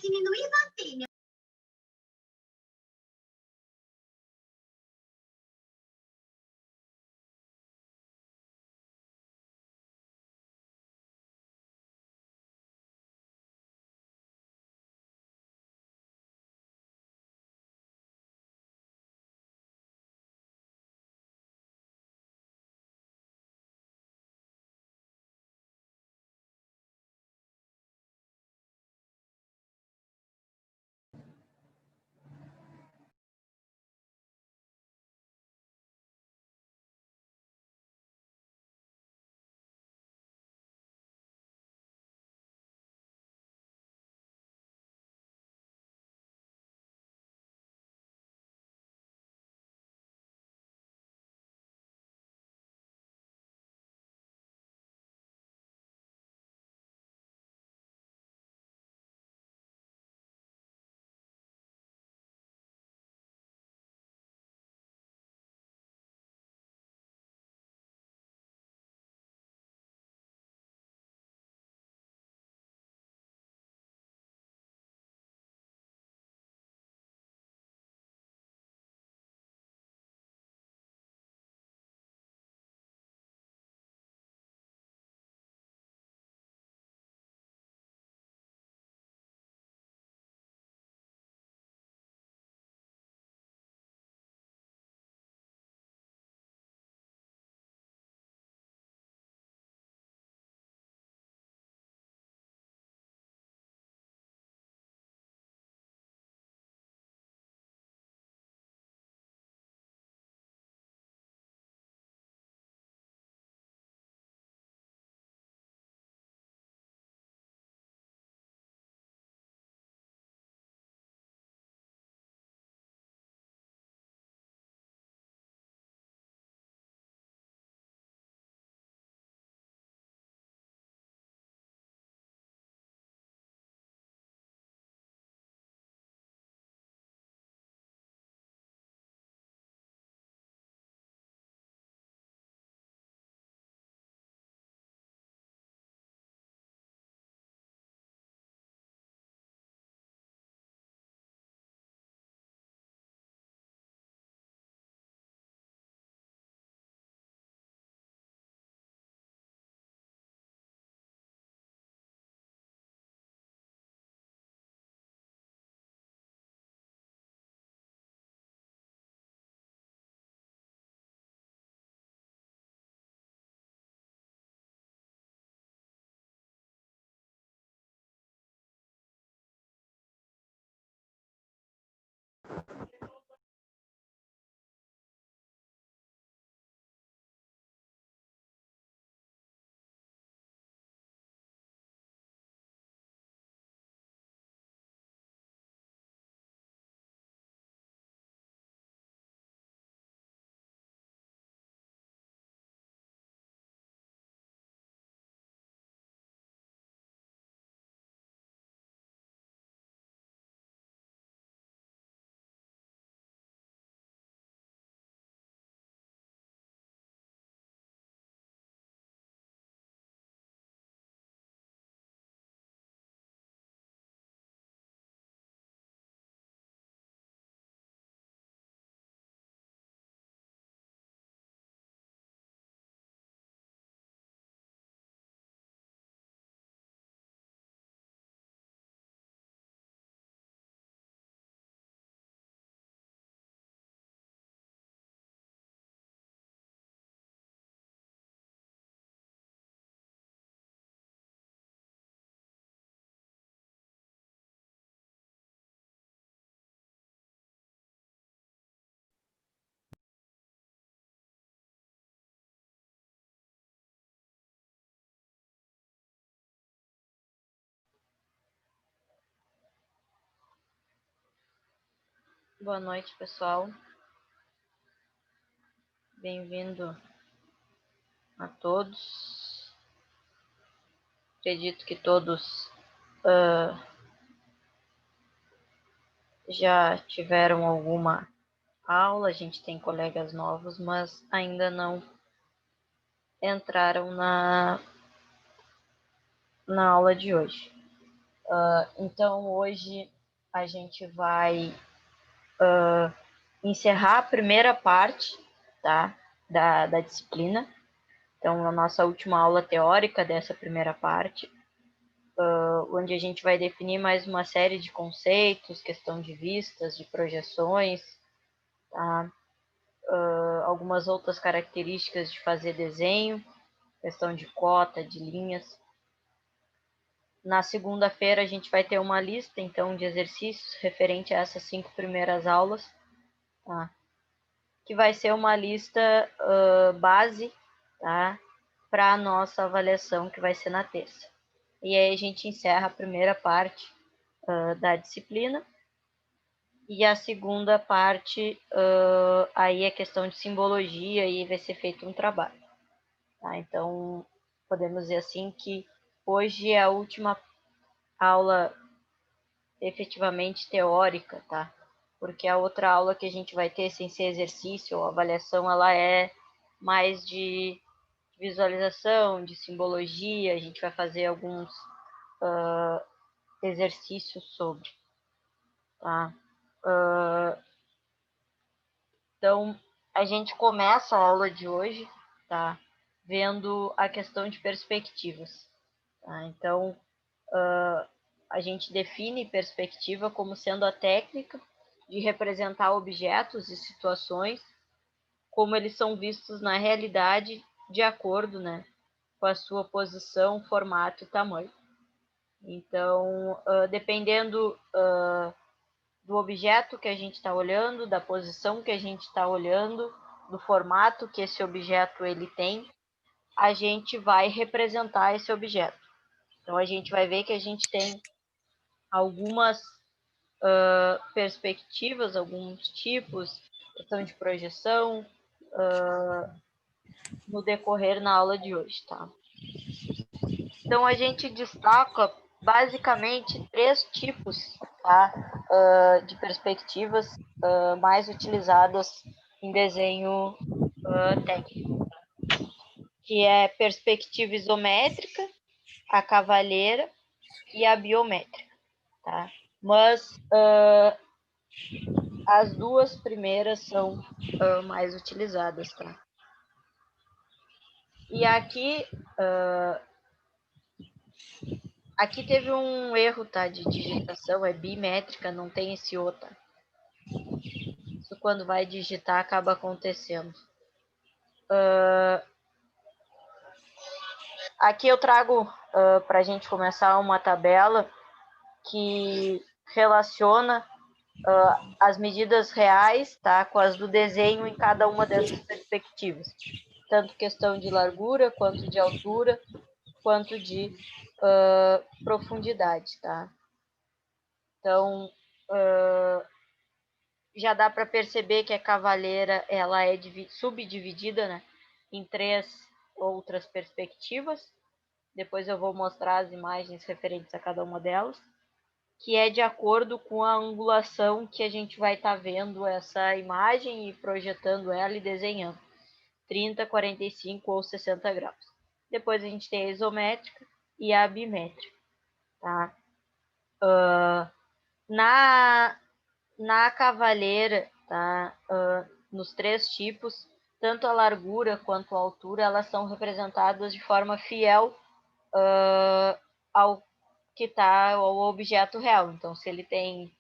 assine no Ivantinho. Boa noite, pessoal. Bem-vindo a todos. Acredito que todos já tiveram alguma aula. A gente tem colegas novos, mas ainda não entraram na aula de hoje. Então, hoje a gente vai encerrar a primeira parte, tá, da disciplina. Então, a nossa última aula teórica dessa primeira parte, onde a gente vai definir mais uma série de conceitos, questão de vistas, de projeções, tá? Algumas outras características de fazer desenho, questão de cota, de linhas. Na segunda-feira a gente vai ter uma lista, então, de exercícios referente a essas 5 primeiras aulas, tá? Que vai ser uma lista base, tá? Para a nossa avaliação, que vai ser na terça. E aí a gente encerra a primeira parte da disciplina. E a segunda parte, aí é questão de simbologia e vai ser feito um trabalho. Tá? Então, podemos dizer assim que hoje é a última aula efetivamente teórica, tá? Porque a outra aula que a gente vai ter sem ser exercício ou avaliação, ela é mais de visualização, de simbologia, a gente vai fazer alguns exercícios sobre, tá? Então, a gente começa a aula de hoje, tá? Vendo a questão de perspectivas, tá? Então, a gente define perspectiva como sendo a técnica de representar objetos e situações como eles são vistos na realidade de acordo, né, com a sua posição, formato e tamanho. Então, dependendo do objeto que a gente está olhando, da posição que a gente está olhando, do formato que esse objeto ele tem, a gente vai representar esse objeto. Então, a gente vai ver que a gente tem algumas perspectivas, alguns tipos, questão de projeção, no decorrer na aula de hoje, tá? Então, a gente destaca basicamente 3 tipos, tá, de perspectivas mais utilizadas em desenho técnico, que é perspectiva isométrica, a cavalheira e a biométrica, tá? Mas as 2 primeiras são mais utilizadas, tá? E aqui teve um erro, tá, de digitação, é bimétrica, não tem esse O, tá? Isso quando vai digitar acaba acontecendo. Aqui eu trago para a gente começar uma tabela que relaciona as medidas reais, tá, com as do desenho em cada uma dessas perspectivas. Tanto questão de largura, quanto de altura, quanto de profundidade, tá? Então, já dá para perceber que a cavaleira ela é subdividida, né, em 3 outras perspectivas. Depois eu vou mostrar as imagens referentes a cada uma delas, que é de acordo com a angulação que a gente vai estar vendo essa imagem e projetando ela e desenhando, 30, 45 ou 60 graus. Depois a gente tem a isométrica e a bimétrica, tá? Na cavalheira, tá? Nos 3 tipos, tanto a largura quanto a altura, elas são representadas de forma fiel ao que está ao objeto real. Então, se ele tem,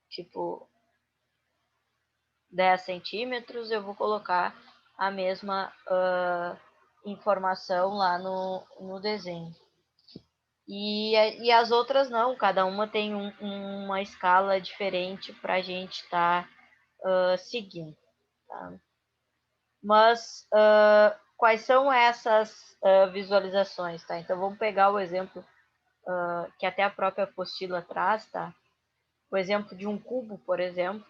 tipo, 10 centímetros, eu vou colocar a mesma informação lá no desenho. E as outras não, cada uma tem uma escala diferente para a gente estar seguindo. Tá? Mas quais são essas visualizações? Tá? Então, vamos pegar o exemplo que até a própria apostila traz, tá? O exemplo de um cubo, por exemplo.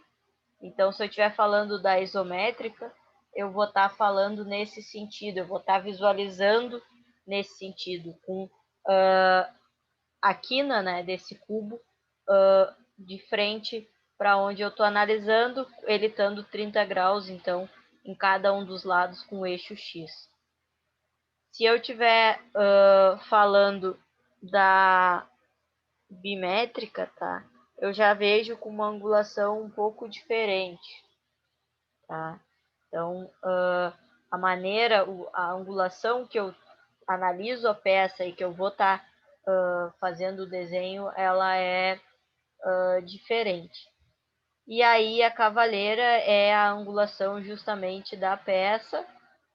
Então, se eu estiver falando da isométrica, eu vou estar falando nesse sentido, eu vou estar visualizando nesse sentido, com a quina, né, desse cubo de frente para onde eu estou analisando, ele estando 30 graus, então, em cada um dos lados com o eixo X. Se eu estiver falando da bimétrica, tá? Eu já vejo com uma angulação um pouco diferente, tá? Então, a maneira, a angulação que eu analiso a peça e que eu vou estar fazendo o desenho, ela é diferente. E aí a cavaleira é a angulação justamente da peça,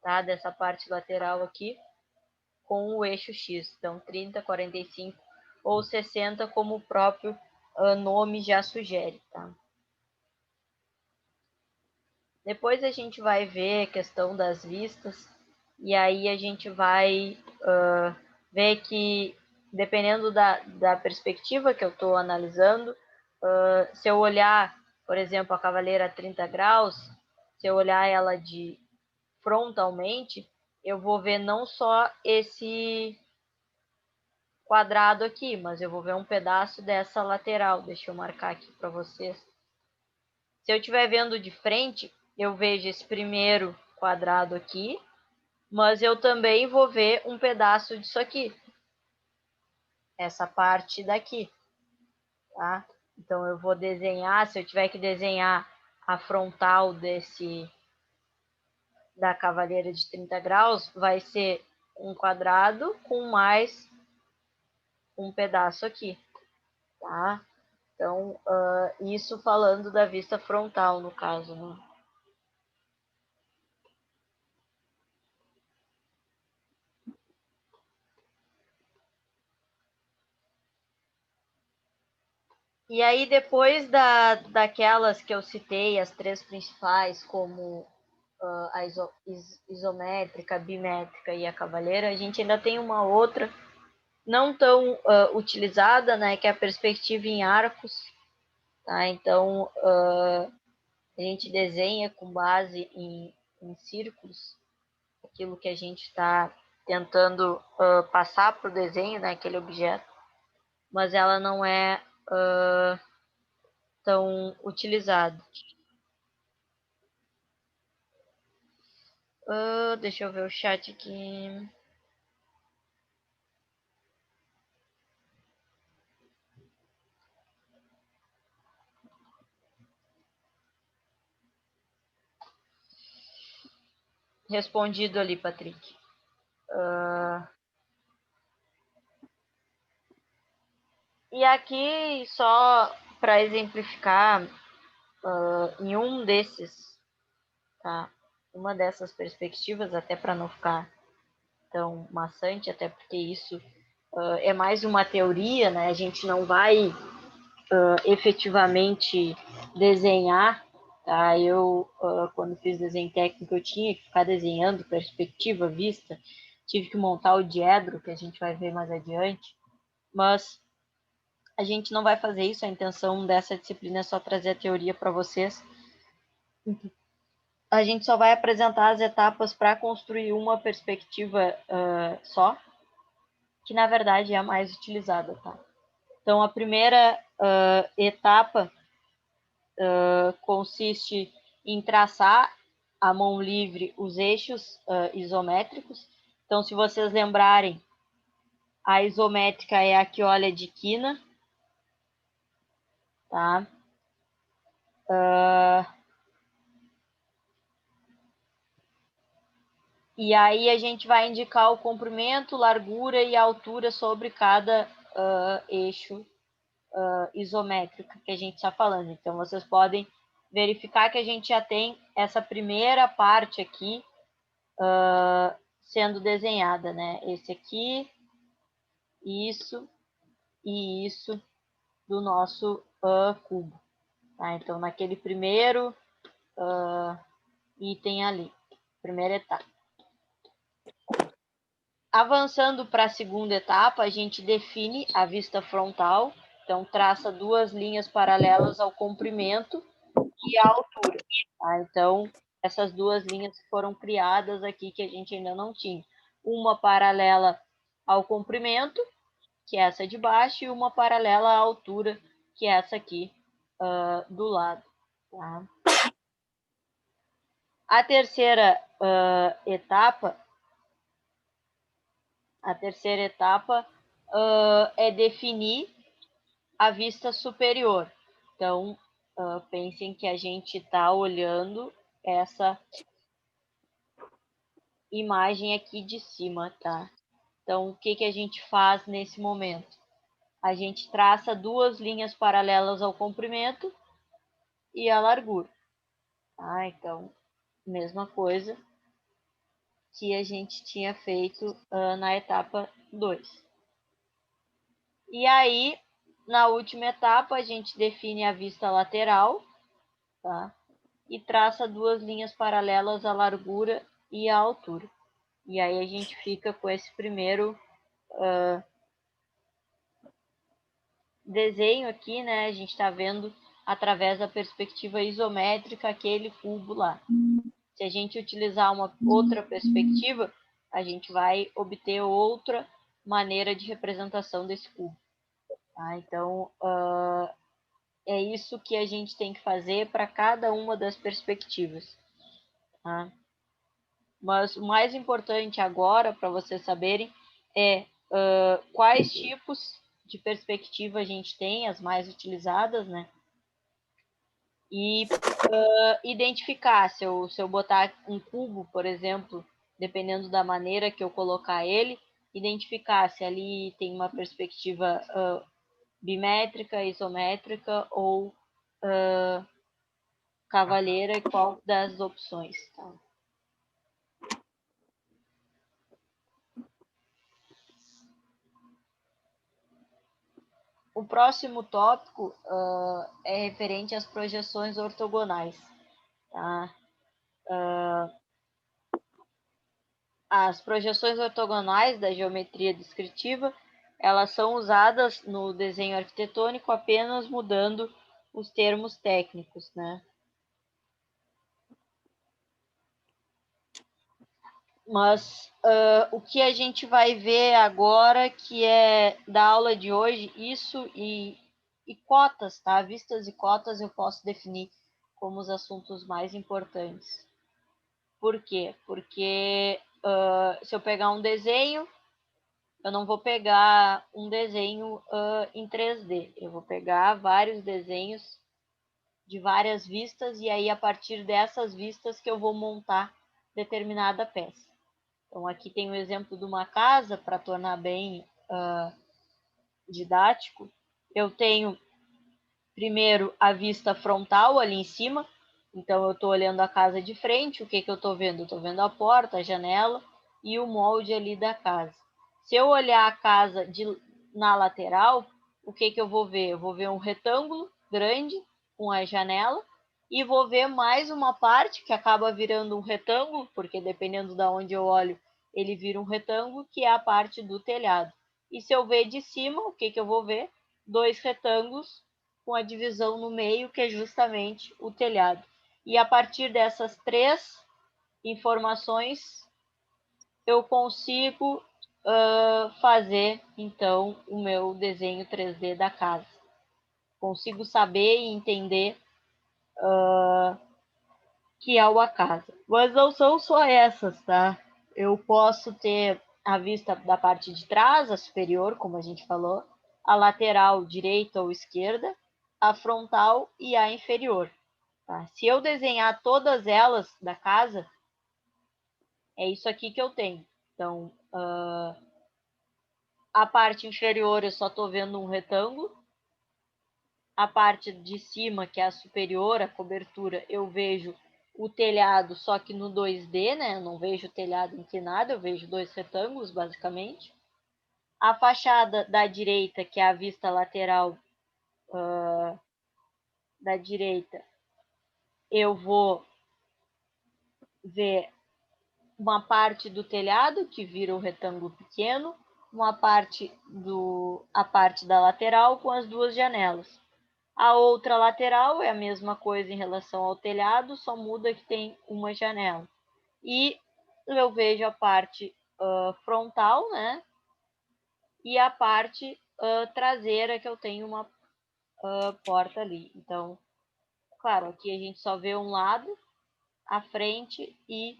tá? Dessa parte lateral aqui, com o eixo X. Então, 30, 45 ou 60, como o próprio nome já sugere, tá? Depois a gente vai ver a questão das vistas, e aí a gente vai ver que, dependendo da perspectiva que eu estou analisando, se eu olhar, por exemplo, a cavaleira a 30 graus, se eu olhar ela de frontalmente, eu vou ver não só esse quadrado aqui, mas eu vou ver um pedaço dessa lateral. Deixa eu marcar aqui para vocês. Se eu estiver vendo de frente, eu vejo esse primeiro quadrado aqui, mas eu também vou ver um pedaço disso aqui, essa parte daqui, tá? Então eu vou desenhar, se eu tiver que desenhar a frontal da cavaleira de 30 graus, vai ser um quadrado com mais um pedaço aqui, tá? Então, isso falando da vista frontal, no caso, né? E aí, depois daquelas que eu citei, as três principais, como a isométrica, a bimétrica e a cavaleira, a gente ainda tem uma outra, não tão utilizada, né, que é a perspectiva em arcos. Tá? Então, a gente desenha com base em círculos, aquilo que a gente está tentando passar para o desenho, né, aquele objeto, mas ela não é tão utilizada. Deixa eu ver o chat aqui. Respondido ali, Patrick. E aqui, só para exemplificar, em um desses, tá? Uma dessas perspectivas, até para não ficar tão maçante, até porque isso é mais uma teoria, né? A gente não vai efetivamente desenhar, tá? Eu, quando fiz desenho técnico, eu tinha que ficar desenhando perspectiva, vista, tive que montar o diedro, que a gente vai ver mais adiante, mas a gente não vai fazer isso, a intenção dessa disciplina é só trazer a teoria para vocês. A gente só vai apresentar as etapas para construir uma perspectiva só, que na verdade é a mais utilizada, tá? Então, a primeira etapa consiste em traçar à mão livre os eixos isométricos. Então, se vocês lembrarem, a isométrica é a que olha de quina, tá? E aí a gente vai indicar o comprimento, largura e altura sobre cada eixo isométrico que a gente está falando. Então, vocês podem verificar que a gente já tem essa primeira parte aqui sendo desenhada, né? Esse aqui, isso e isso do nosso cubo. Tá? Então, naquele primeiro item ali, primeira etapa. Avançando para a segunda etapa, a gente define a vista frontal, então traça duas linhas paralelas ao comprimento e à altura. Tá? Então, essas duas linhas foram criadas aqui que a gente ainda não tinha. Uma paralela ao comprimento, que é essa de baixo, e uma paralela à altura, que é essa aqui do lado. Tá? A terceira etapa é definir a vista superior. Então, pensem que a gente está olhando essa imagem aqui de cima, tá? Então, o que, que a gente faz nesse momento? A gente traça duas linhas paralelas ao comprimento e à largura. Tá? Então, mesma coisa que a gente tinha feito na etapa 2. E aí, na última etapa, a gente define a vista lateral, tá? E traça duas linhas paralelas à largura e à altura. E aí a gente fica com esse primeiro desenho aqui, né? A gente está vendo através da perspectiva isométrica aquele cubo lá. Se a gente utilizar uma outra perspectiva, a gente vai obter outra maneira de representação desse cubo. Tá? Então, é isso que a gente tem que fazer para cada uma das perspectivas. Tá? Mas o mais importante agora, para vocês saberem, é quais tipos de perspectiva a gente tem, as mais utilizadas, né? E identificar, se eu botar um cubo, por exemplo, dependendo da maneira que eu colocar ele, identificar se ali tem uma perspectiva bimétrica, isométrica ou cavalheira e qual das opções. Tá? O próximo tópico é referente às projeções ortogonais. Tá? As projeções ortogonais da geometria descritiva, elas são usadas no desenho arquitetônico apenas mudando os termos técnicos, né? Mas o que a gente vai ver agora, que é da aula de hoje, isso e cotas, tá? Vistas e cotas eu posso definir como os assuntos mais importantes. Por quê? Porque se eu pegar um desenho, eu não vou pegar um desenho em 3D. Eu vou pegar vários desenhos de várias vistas e aí a partir dessas vistas que eu vou montar determinada peça. Então aqui tem o exemplo de uma casa para tornar bem didático. Eu tenho primeiro a vista frontal ali em cima. Então eu estou olhando a casa de frente. O que eu estou vendo? Eu estou vendo a porta, a janela e o molde ali da casa. Se eu olhar a casa na lateral, o que eu vou ver? Eu vou ver um retângulo grande com a janela e vou ver mais uma parte que acaba virando um retângulo, porque dependendo de onde eu olho, ele vira um retângulo, que é a parte do telhado. E se eu ver de cima, o que eu vou ver? Dois retângulos com a divisão no meio, que é justamente o telhado. E a partir dessas três informações, eu consigo fazer, então, o meu desenho 3D da casa. Consigo saber e entender que é uma casa. Mas não são só essas, tá? Eu posso ter a vista da parte de trás, a superior, como a gente falou, a lateral, direita ou esquerda, a frontal e a inferior. Tá? Se eu desenhar todas elas da casa, é isso aqui que eu tenho. Então, a parte inferior eu só estou vendo um retângulo. A parte de cima, que é a superior, a cobertura, eu vejo o telhado, só que no 2D, né? Eu não vejo o telhado inclinado, eu vejo dois retângulos, basicamente. A fachada da direita, que é a vista lateral da direita, eu vou ver uma parte do telhado, que vira o retângulo pequeno, a parte da lateral com as duas janelas. A outra lateral é a mesma coisa em relação ao telhado, só muda que tem uma janela. E eu vejo a parte frontal, né? E a parte traseira, que eu tenho uma porta ali. Então, claro, aqui a gente só vê um lado, a frente e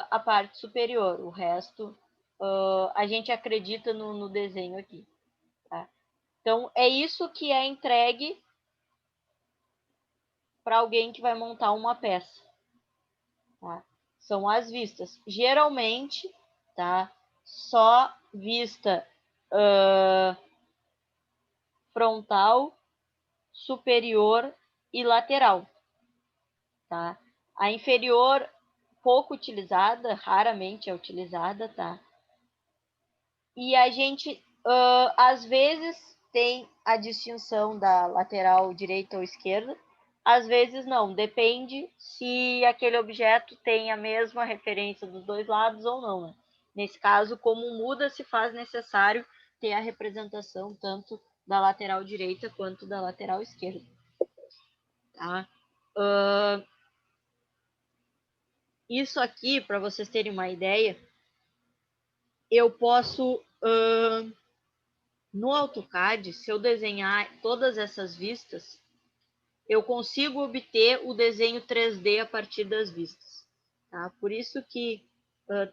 a parte superior. O resto a gente acredita no desenho aqui. Tá? Então, é isso que é entregue para alguém que vai montar uma peça. Tá? São as vistas. Geralmente, tá? Só vista frontal, superior e lateral. Tá? A inferior, pouco utilizada, raramente é utilizada, tá? E a gente, às vezes, tem a distinção da lateral direita ou esquerda, às vezes não, depende se aquele objeto tem a mesma referência dos dois lados ou não. Né? Nesse caso, como muda, se faz necessário ter a representação tanto da lateral direita quanto da lateral esquerda. Tá? Isso aqui, para vocês terem uma ideia, eu posso, no AutoCAD, se eu desenhar todas essas vistas, eu consigo obter o desenho 3D a partir das vistas. Tá? Por isso que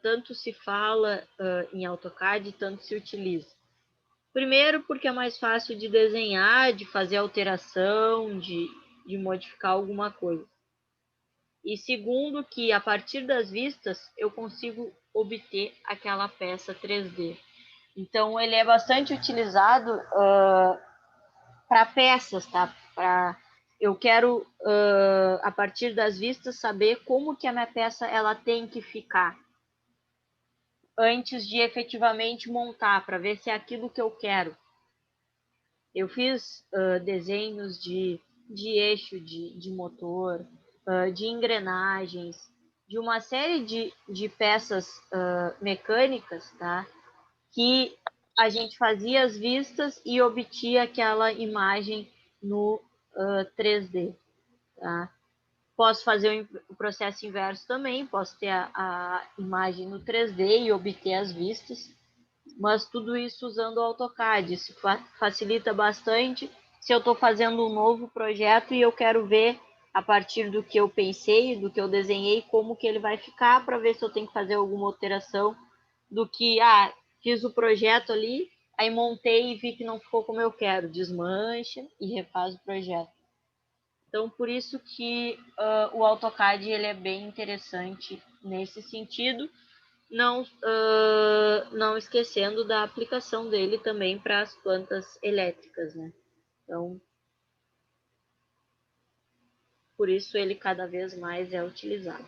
tanto se fala em AutoCAD, tanto se utiliza. Primeiro, porque é mais fácil de desenhar, de fazer alteração, de modificar alguma coisa. E segundo, que a partir das vistas eu consigo obter aquela peça 3D. Então, ele é bastante utilizado para peças, tá? Eu quero, a partir das vistas, saber como que a minha peça ela tem que ficar antes de efetivamente montar, para ver se é aquilo que eu quero. Eu fiz desenhos de eixo de motor, de engrenagens, de uma série de peças mecânicas, tá? Que a gente fazia as vistas e obtia aquela imagem no 3D. Tá? Posso fazer o processo inverso também, posso ter a imagem no 3D e obter as vistas, mas tudo isso usando o AutoCAD. Isso facilita bastante se eu estou fazendo um novo projeto e eu quero ver, a partir do que eu pensei, do que eu desenhei, como que ele vai ficar, para ver se eu tenho que fazer alguma alteração do que, fiz o projeto ali, aí montei e vi que não ficou como eu quero, desmancha e refaz o projeto. Então, por isso que o AutoCAD ele é bem interessante nesse sentido, não esquecendo da aplicação dele também para as plantas elétricas, né? Então, por isso ele cada vez mais é utilizado.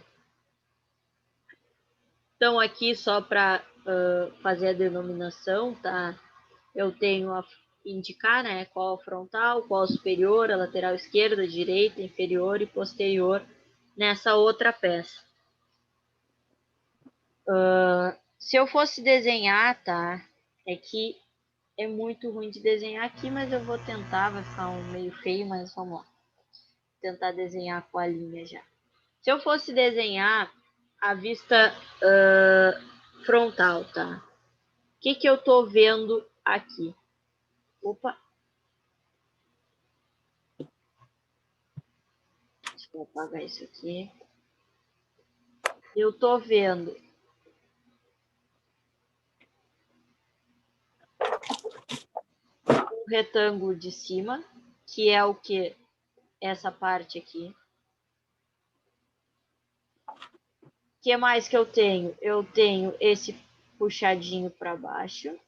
Então, aqui só para fazer a denominação, tá? Eu tenho a indicar, né, qual a frontal, qual a superior, a lateral esquerda, direita, inferior e posterior nessa outra peça. Se eu fosse desenhar, tá? É que é muito ruim de desenhar aqui, mas eu vou tentar, vai ficar meio feio, mas vamos lá. Tentar desenhar com a linha já. Se eu fosse desenhar a vista frontal, tá? O que eu tô vendo aqui? Opa! Deixa eu apagar isso aqui. Eu tô vendo um retângulo de cima, que é o que? Essa parte aqui. O que mais que eu tenho? Eu tenho esse puxadinho para baixo,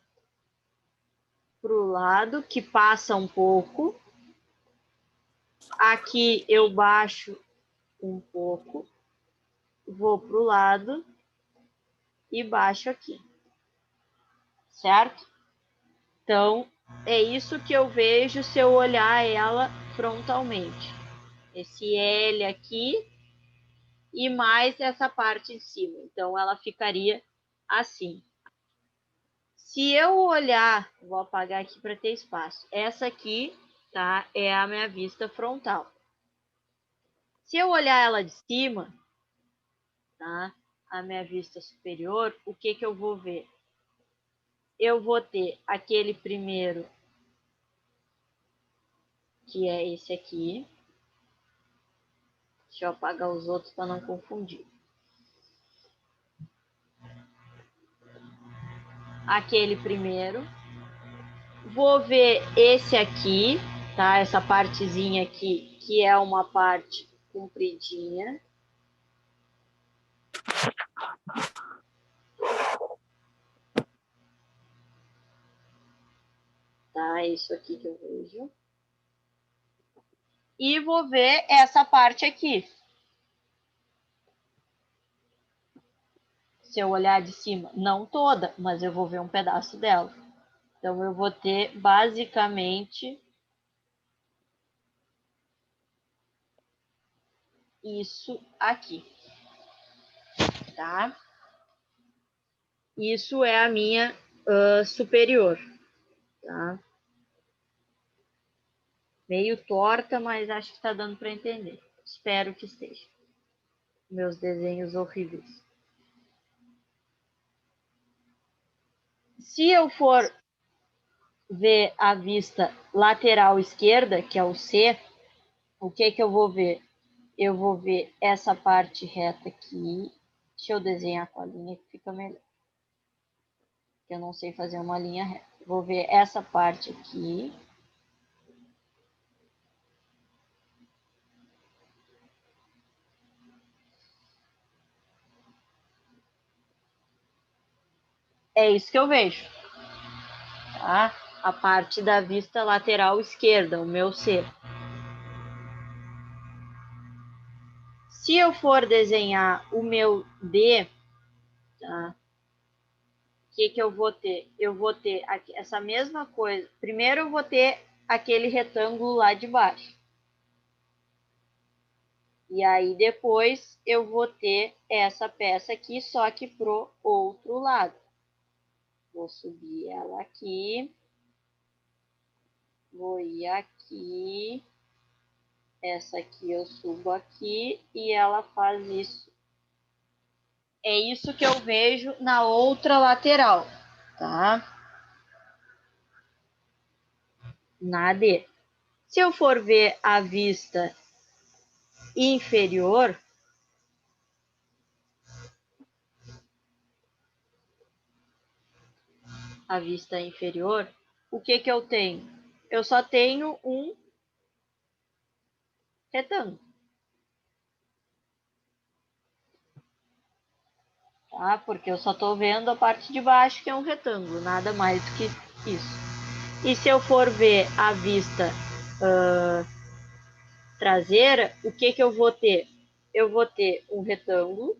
para o lado, que passa um pouco. Aqui eu baixo um pouco, vou para o lado e baixo aqui, certo? Então, é isso que eu vejo se eu olhar ela frontalmente. Esse L aqui e mais essa parte em cima. Então, ela ficaria assim. Se eu olhar, vou apagar aqui para ter espaço. Essa aqui, tá? É a minha vista frontal. Se eu olhar ela de cima, tá? A minha vista superior, o que eu vou ver? Eu vou ter aquele primeiro, que é esse aqui. Deixa eu apagar os outros para não confundir. aquele primeiro. Vou ver esse aqui, tá? Essa partezinha aqui, que é uma parte compridinha. Tá? É isso aqui que eu vejo. E vou ver essa parte aqui. Se eu olhar de cima, não toda, mas eu vou ver um pedaço dela. Então, eu vou ter basicamente isso aqui, tá? Isso é a minha superior, tá? Meio torta, mas acho que está dando para entender. Espero que esteja. Meus desenhos horríveis. Se eu for ver a vista lateral esquerda, que é o C, o que que eu vou ver? Eu vou ver essa parte reta aqui. Deixa eu desenhar com a linha que fica melhor. Eu não sei fazer uma linha reta. Vou ver essa parte aqui. É isso que eu vejo. Tá? A parte da vista lateral esquerda, o meu C. Se eu for desenhar o meu D, tá? O que que eu vou ter? Eu vou ter aqui, essa mesma coisa. Primeiro eu vou ter aquele retângulo lá de baixo. E aí depois eu vou ter essa peça aqui, só que pro outro lado. Vou subir ela aqui. Vou ir aqui. Essa aqui eu subo aqui e ela faz isso. É isso que eu vejo na outra lateral, tá? Na D. Se eu for ver a vista inferior, o que que eu tenho? Eu só tenho um retângulo. Tá? Porque eu só estou vendo a parte de baixo, que é um retângulo, nada mais do que isso. E se eu for ver a vista traseira, o que que eu vou ter? Eu vou ter um retângulo,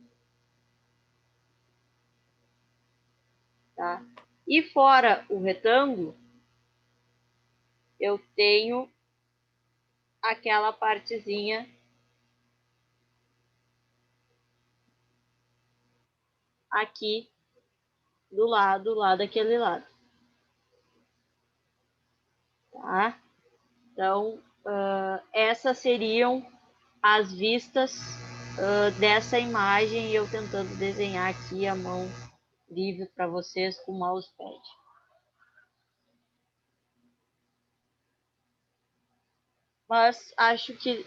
tá? E fora o retângulo, eu tenho aquela partezinha aqui do lado, lá daquele lado, tá? Então, essas seriam as vistas dessa imagem, eu tentando desenhar aqui a mão livre para vocês com o mousepad. Mas acho que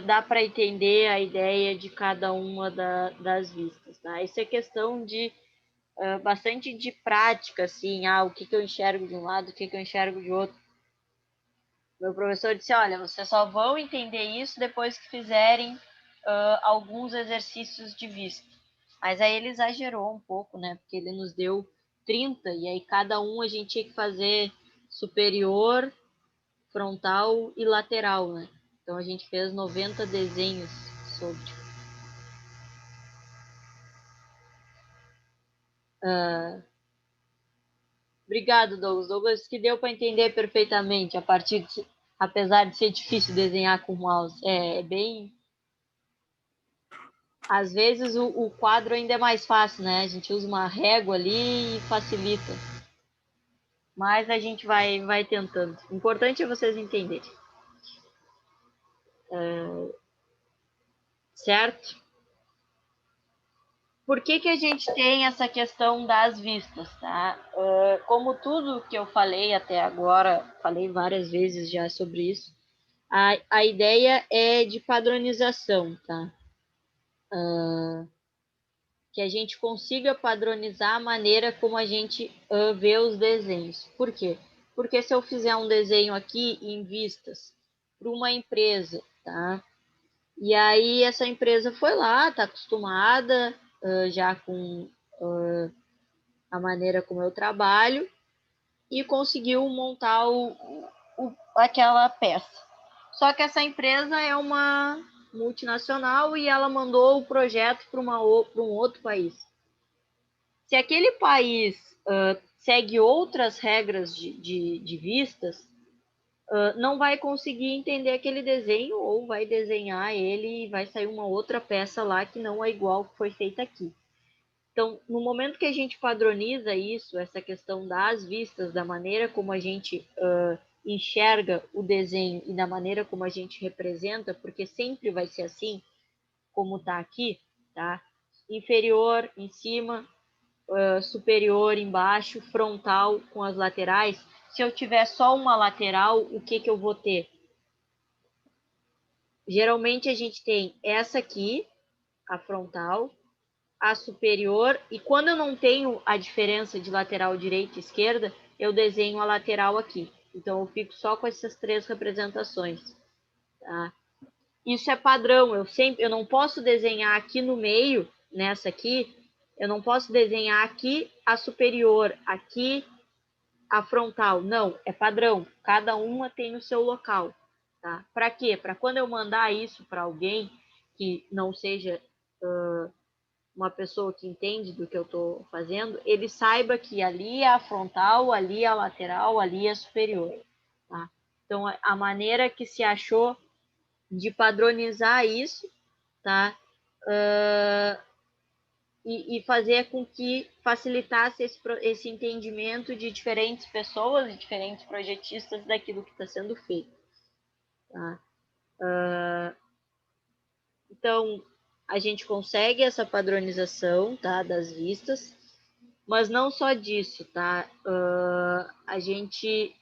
dá para entender a ideia de cada uma das vistas, tá? Isso é questão de bastante de prática, assim, o que eu enxergo de um lado, o que eu enxergo de outro. Meu professor disse, olha, vocês só vão entender isso depois que fizerem alguns exercícios de vista. Mas aí ele exagerou um pouco, né? Porque ele nos deu 30, e aí cada um a gente tinha que fazer superior, frontal e lateral, né? Então a gente fez 90 desenhos sobre. Obrigado, Douglas. Douglas, que deu para entender perfeitamente, apesar de ser difícil desenhar com mouse. É bem. Às vezes o quadro ainda é mais fácil, né? A gente usa uma régua ali e facilita. Mas a gente vai tentando. O importante é vocês entenderem. Certo? Por que que a gente tem essa questão das vistas, tá? Como tudo que eu falei até agora, falei várias vezes já sobre isso, a ideia é de padronização, tá? que a gente consiga padronizar a maneira como a gente vê os desenhos. Por quê? Porque se eu fizer um desenho aqui em vistas para uma empresa, tá? E aí essa empresa foi lá, está acostumada já com a maneira como eu trabalho e conseguiu montar aquela peça. Só que essa empresa é uma multinacional e ela mandou o projeto para um outro país. Se aquele país segue outras regras de vistas, não vai conseguir entender aquele desenho ou vai desenhar ele e vai sair uma outra peça lá que não é igual que foi feita aqui. Então, no momento que a gente padroniza isso, essa questão das vistas, da maneira como a gente enxerga o desenho e da maneira como a gente representa, porque sempre vai ser assim, como está aqui, tá? Inferior, em cima, superior, embaixo, frontal com as laterais. Se eu tiver só uma lateral, o que eu vou ter? Geralmente a gente tem essa aqui, a frontal, a superior, e quando eu não tenho a diferença de lateral direita e esquerda, eu desenho a lateral aqui. Então eu fico só com essas três representações. Tá? Isso é padrão, eu não posso desenhar aqui no meio, nessa aqui, eu não posso desenhar aqui a superior, aqui a frontal. Não, é padrão, cada uma tem o seu local. Tá? Para quê? Para quando eu mandar isso para alguém que não seja uma pessoa que entende do que eu estou fazendo, ele saiba que ali é a frontal, ali é a lateral, ali é a superior. Tá? Então, a maneira que se achou de padronizar isso, tá? E fazer com que facilitasse esse entendimento de diferentes pessoas e diferentes projetistas daquilo que está sendo feito. Tá? Então, a gente consegue essa padronização, tá, das vistas, mas não só disso, tá? A gente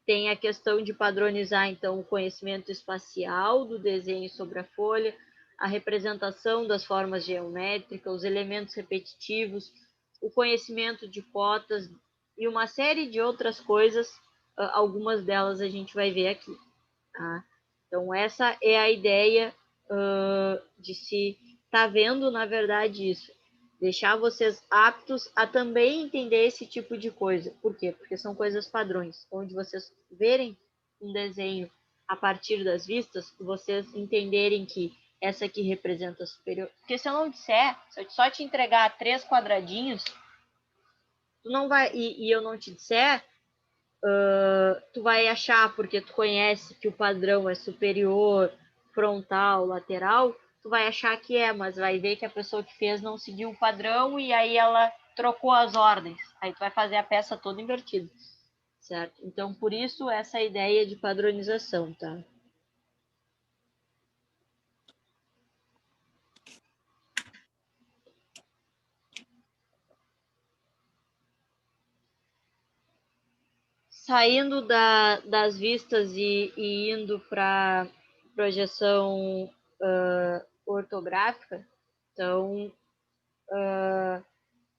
tem a questão de padronizar, então, o conhecimento espacial do desenho sobre a folha, a representação das formas geométricas, os elementos repetitivos, o conhecimento de cotas e uma série de outras coisas, algumas delas a gente vai ver aqui. Tá? Então, essa é a ideia de se estar vendo, na verdade, isso. Deixar vocês aptos a também entender esse tipo de coisa. Por quê? Porque são coisas padrões, onde vocês verem um desenho a partir das vistas, vocês entenderem que essa aqui representa a superior. Porque se eu não disser, se eu só te entregar 3 quadradinhos, tu não vai, e eu não te disser, tu vai achar, porque tu conhece que o padrão é superior, frontal, lateral, tu vai achar que é, mas vai ver que a pessoa que fez não seguiu o padrão e aí ela trocou as ordens. Aí tu vai fazer a peça toda invertida, certo? Então, por isso, essa ideia de padronização, tá? Saindo das vistas e indo para projeção ortográfica, então,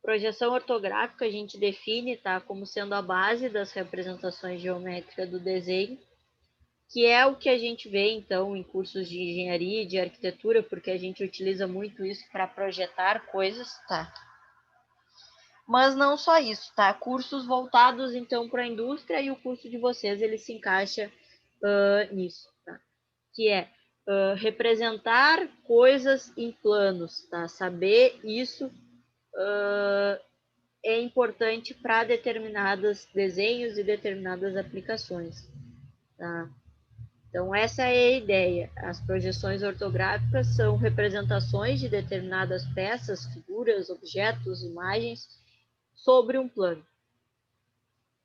projeção ortográfica a gente define, tá, como sendo a base das representações geométricas do desenho, que é o que a gente vê, então, em cursos de engenharia e de arquitetura, porque a gente utiliza muito isso para projetar coisas, tá? Mas não só isso, tá? Cursos voltados, então, para a indústria e o curso de vocês, ele se encaixa nisso, tá? Que é representar coisas em planos, tá? Saber isso é importante para determinados desenhos e determinadas aplicações. Tá? Então, essa é a ideia. As projeções ortográficas são representações de determinadas peças, figuras, objetos, imagens sobre um plano.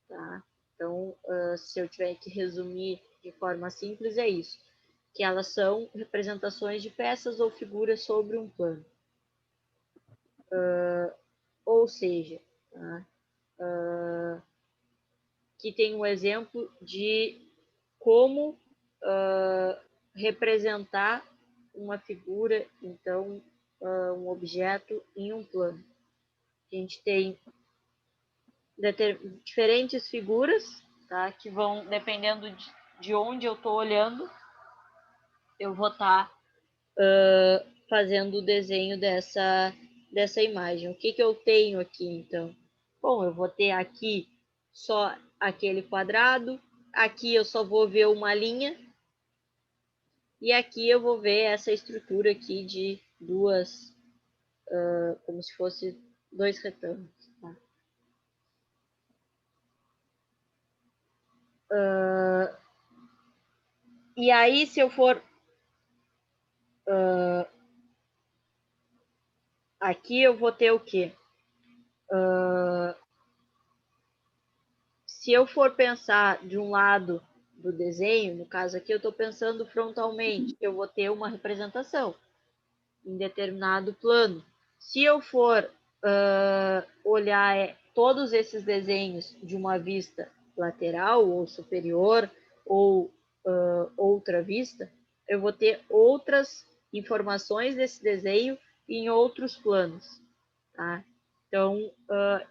Tá? Então, se eu tiver que resumir de forma simples, é isso. Que elas são representações de peças ou figuras sobre um plano. Ou seja, tá? Que tem um exemplo de como representar uma figura, então, um objeto em um plano. A gente tem diferentes figuras, tá? Que vão, dependendo de onde eu estou olhando, eu vou estar fazendo o desenho dessa imagem. O que eu tenho aqui, então? Bom, eu vou ter aqui só aquele quadrado, aqui eu só vou ver uma linha, e aqui eu vou ver essa estrutura aqui de duas, como se fosse dois retângulos. Tá? E aí, se eu for aqui, eu vou ter o quê? Se eu for pensar de um lado do desenho, no caso aqui eu estou pensando frontalmente, eu vou ter uma representação em determinado plano. Se eu for olhar todos esses desenhos de uma vista lateral ou superior ou outra vista, eu vou ter outras informações desse desenho em outros planos. Tá? Então,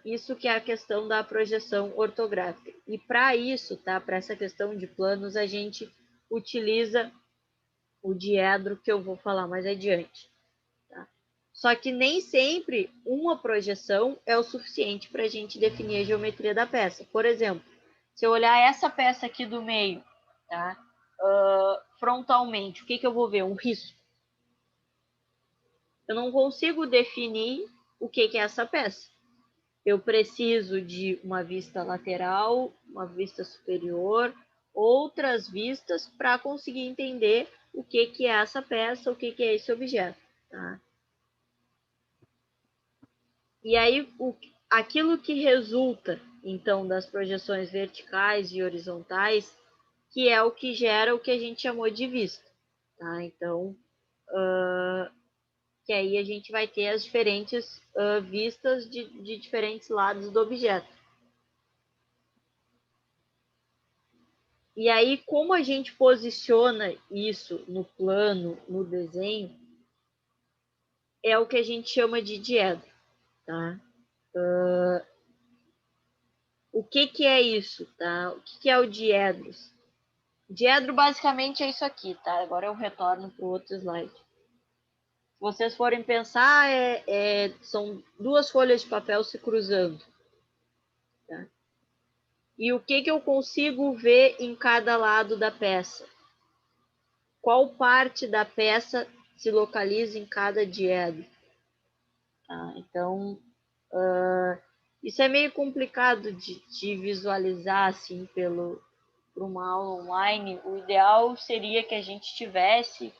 isso que é a questão da projeção ortográfica. E para isso, tá? Para essa questão de planos, a gente utiliza o diedro, que eu vou falar mais adiante. Tá? Só que nem sempre uma projeção é o suficiente para a gente definir a geometria da peça. Por exemplo, se eu olhar essa peça aqui do meio, tá? Frontalmente, o que eu vou ver? Um risco. Eu não consigo definir o que é essa peça. Eu preciso de uma vista lateral, uma vista superior, outras vistas para conseguir entender o que é essa peça, o que é esse objeto. Tá? E aí, aquilo que resulta, então, das projeções verticais e horizontais, que é o que gera o que a gente chamou de vista. Tá? Então, que aí a gente vai ter as diferentes vistas de diferentes lados do objeto. E aí, como a gente posiciona isso no plano, no desenho, é o que a gente chama de diedro. Tá? O que é isso? Tá? O que é o diedros? Diedro basicamente é isso aqui, tá? Agora eu retorno para o outro slide. Se vocês forem pensar, são duas folhas de papel se cruzando. Tá? E o que eu consigo ver em cada lado da peça? Qual parte da peça se localiza em cada diedro? Tá? Então, isso é meio complicado de visualizar assim por uma aula online. O ideal seria que a gente tivesse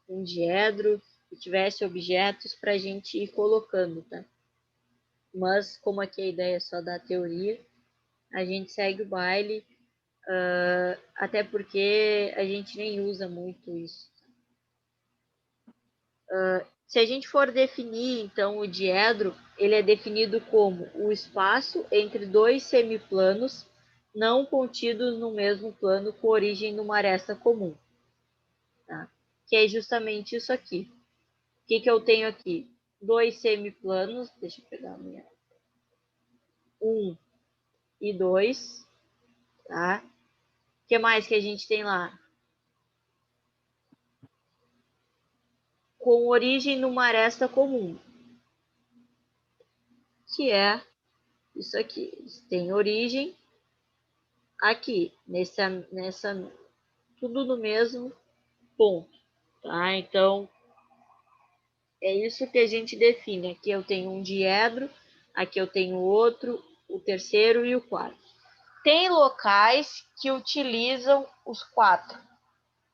um diedro e tivesse objetos para a gente ir colocando, tá? Mas como aqui a ideia é só da teoria, a gente segue o baile, até porque a gente nem usa muito isso. Se a gente for definir, então, o diedro, ele é definido como o espaço entre dois semiplanos não contidos no mesmo plano com origem numa aresta comum. Tá? Que é justamente isso aqui. O que eu tenho aqui? Dois semiplanos, deixa eu pegar a minha. 1 e 2, tá? O que mais que a gente tem lá? Com origem numa aresta comum, que é isso aqui. Eles têm origem aqui, nessa tudo no mesmo ponto, tá? Então, é isso que a gente define. Aqui eu tenho um diedro, aqui eu tenho outro, o terceiro e o quarto. Tem locais que utilizam os quatro,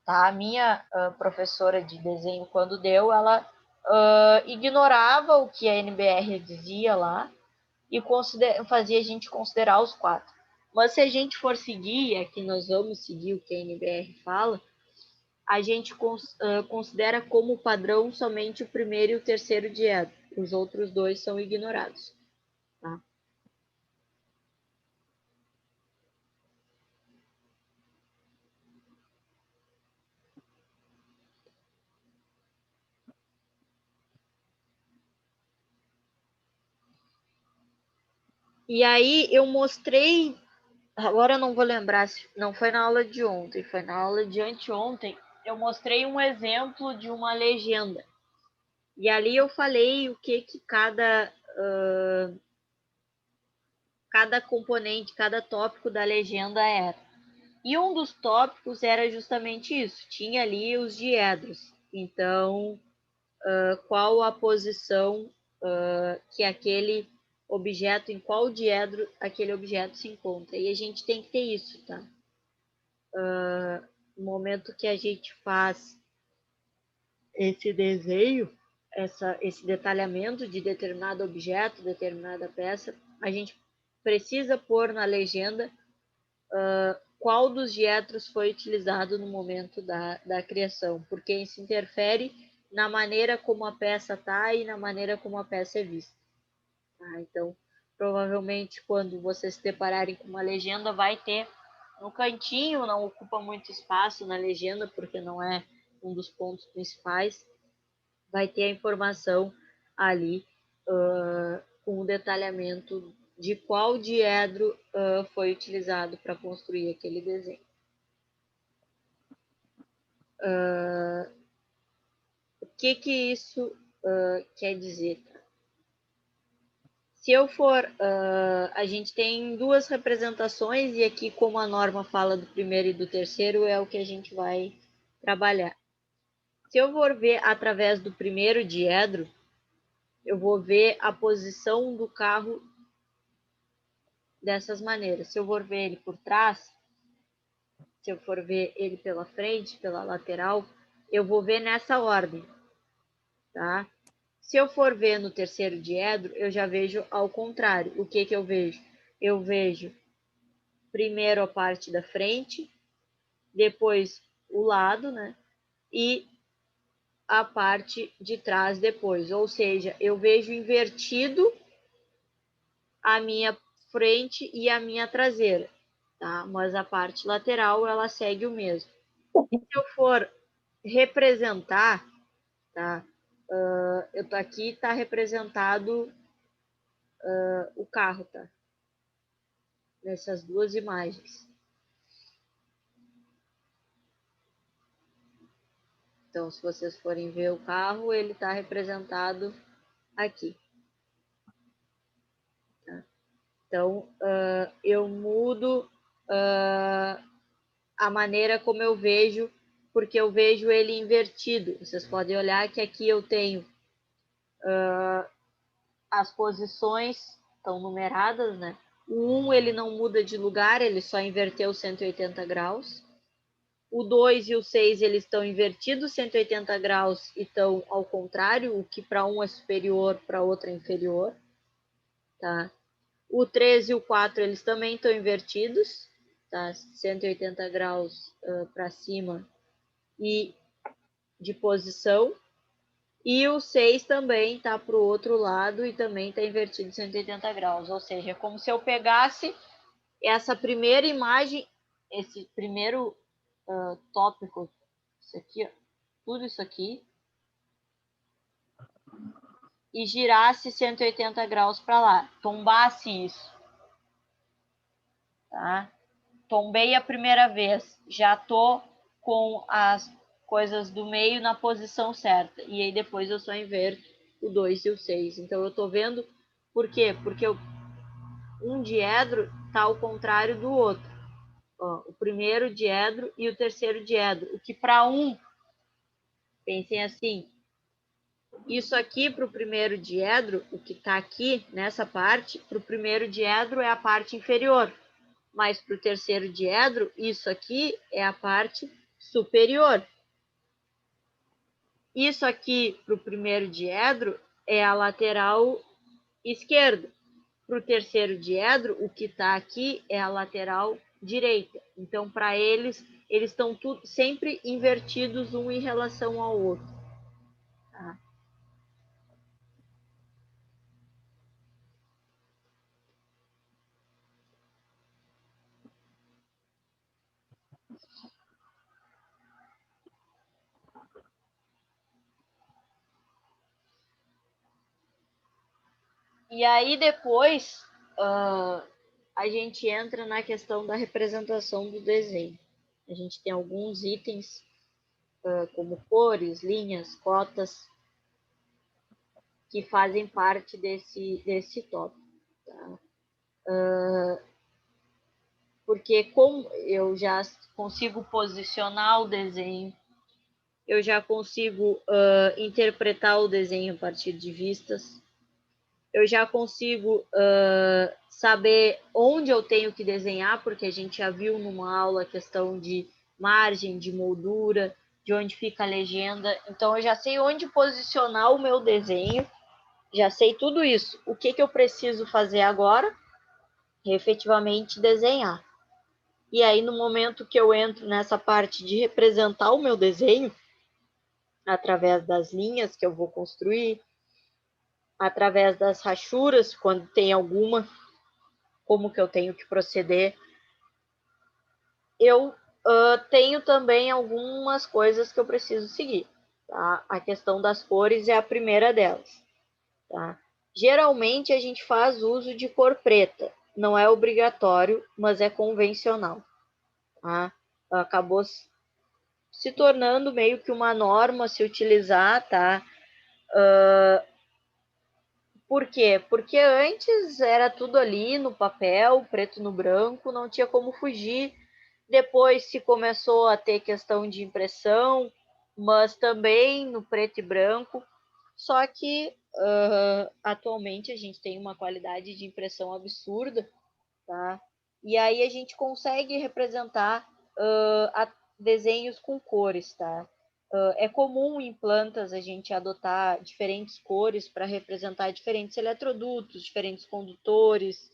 tá? A minha professora de desenho, quando deu, ela ignorava o que a NBR dizia lá e fazia a gente considerar os quatro. Mas se a gente for seguir, aqui nós vamos seguir o que a NBR fala, a gente considera como padrão somente o primeiro e o terceiro diedro. Os outros dois são ignorados. Tá? E aí eu mostrei, agora eu não vou lembrar se não foi na aula de ontem, foi na aula de anteontem, eu mostrei um exemplo de uma legenda. E ali eu falei o que cada componente, cada tópico da legenda era. E um dos tópicos era justamente isso, tinha ali os diedros. Então, qual a posição que aquele objeto, em qual diedro aquele objeto se encontra. E a gente tem que ter isso, tá? No momento que a gente faz esse desenho, esse detalhamento de determinado objeto, determinada peça, a gente precisa pôr na legenda qual dos dietros foi utilizado no momento da criação, porque isso interfere na maneira como a peça está e na maneira como a peça é vista. Tá? Então, provavelmente, quando vocês se depararem com uma legenda, vai ter no cantinho, não ocupa muito espaço na legenda, porque não é um dos pontos principais, vai ter a informação ali com o detalhamento de qual diedro foi utilizado para construir aquele desenho. O que isso quer dizer? Se eu for, a gente tem duas representações e aqui como a norma fala do primeiro e do terceiro é o que a gente vai trabalhar. Se eu for ver através do primeiro diedro, eu vou ver a posição do carro dessas maneiras. Se eu for ver ele por trás, se eu for ver ele pela frente, pela lateral, eu vou ver nessa ordem, tá? Se eu for ver no terceiro diedro, eu já vejo ao contrário. O que eu vejo? Eu vejo primeiro a parte da frente, depois o lado, né? E a parte de trás depois. Ou seja, eu vejo invertido a minha frente e a minha traseira, tá? Mas a parte lateral ela segue o mesmo. Se eu for representar, tá? Eu tô aqui, tá representado o carro, tá? Nessas duas imagens. Então, se vocês forem ver o carro, ele está representado aqui. Tá? Então, eu mudo a maneira como eu vejo, porque eu vejo ele invertido. Vocês podem olhar que aqui eu tenho as posições estão numeradas, né? O 1 ele não muda de lugar, ele só inverteu 180 graus. O 2 e o 6 eles estão invertidos 180 graus e estão ao contrário, o que para um é superior, para outro é inferior. Tá? O 3 e o 4 eles também estão invertidos, tá? 180 graus para cima e de posição. E o 6 também está para o outro lado e também está invertido 180 graus. Ou seja, é como se eu pegasse essa primeira imagem, esse primeiro tópico, isso aqui, ó, tudo isso aqui, e girasse 180 graus para lá, tombasse isso, tá? Tombei a primeira vez, já tô com as coisas do meio na posição certa, e aí depois eu só inverto o 2 e o 6. Então eu tô vendo, por quê? Porque um diedro tá ao contrário do outro. Ó, o primeiro diedro e o terceiro diedro, o que para um, pensem assim, isso aqui para o primeiro diedro, o que está aqui nessa parte, para o primeiro diedro é a parte inferior, mas para o terceiro diedro, isso aqui é a parte superior. Isso aqui para o primeiro diedro é a lateral esquerda. Para o terceiro diedro, o que está aqui é a lateral direita. Então, para eles estão sempre invertidos um em relação ao outro. Tá? E aí depois a gente entra na questão da representação do desenho. A gente tem alguns itens, como cores, linhas, cotas, que fazem parte desse tópico. Tá? Porque como eu já consigo posicionar o desenho, eu já consigo interpretar o desenho a partir de vistas, eu já consigo saber onde eu tenho que desenhar, porque a gente já viu numa aula a questão de margem, de moldura, de onde fica a legenda. Então, eu já sei onde posicionar o meu desenho, já sei tudo isso. O que eu preciso fazer agora? Efetivamente desenhar. E aí, no momento que eu entro nessa parte de representar o meu desenho, através das linhas que eu vou construir, através das rachuras, quando tem alguma, como que eu tenho que proceder. Eu tenho também algumas coisas que eu preciso seguir. Tá? A questão das cores é a primeira delas. Tá? Geralmente a gente faz uso de cor preta. Não é obrigatório, mas é convencional. Tá? Acabou se tornando meio que uma norma se utilizar, tá? Por quê? Porque antes era tudo ali no papel, preto no branco, não tinha como fugir. Depois se começou a ter questão de impressão, mas também no preto e branco. Só que atualmente a gente tem uma qualidade de impressão absurda, tá? E aí a gente consegue representar desenhos com cores, tá? É comum em plantas a gente adotar diferentes cores para representar diferentes eletrodutos, diferentes condutores,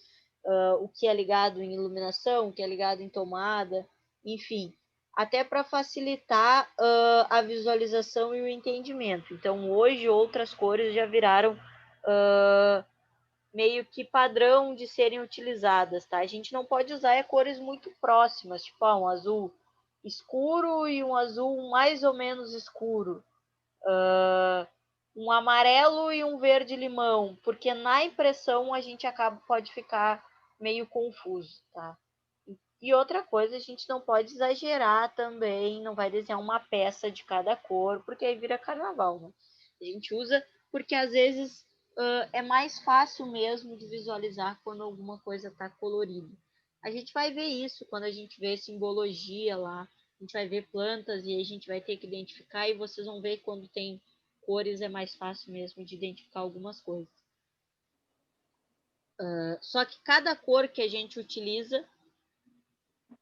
o que é ligado em iluminação, o que é ligado em tomada, enfim, até para facilitar a visualização e o entendimento. Então, hoje, outras cores já viraram meio que padrão de serem utilizadas, tá? A gente não pode usar cores muito próximas, tipo um azul escuro e um azul mais ou menos escuro, um amarelo e um verde limão, porque na impressão a gente pode ficar meio confuso, tá? E outra coisa, a gente não pode exagerar também, não vai desenhar uma peça de cada cor, porque aí vira carnaval, né? A gente usa porque às vezes é mais fácil mesmo de visualizar quando alguma coisa está colorida. A gente vai ver isso quando a gente vê simbologia lá, a gente vai ver plantas e aí a gente vai ter que identificar, e vocês vão ver quando tem cores é mais fácil mesmo de identificar algumas coisas. Só que cada cor que a gente utiliza,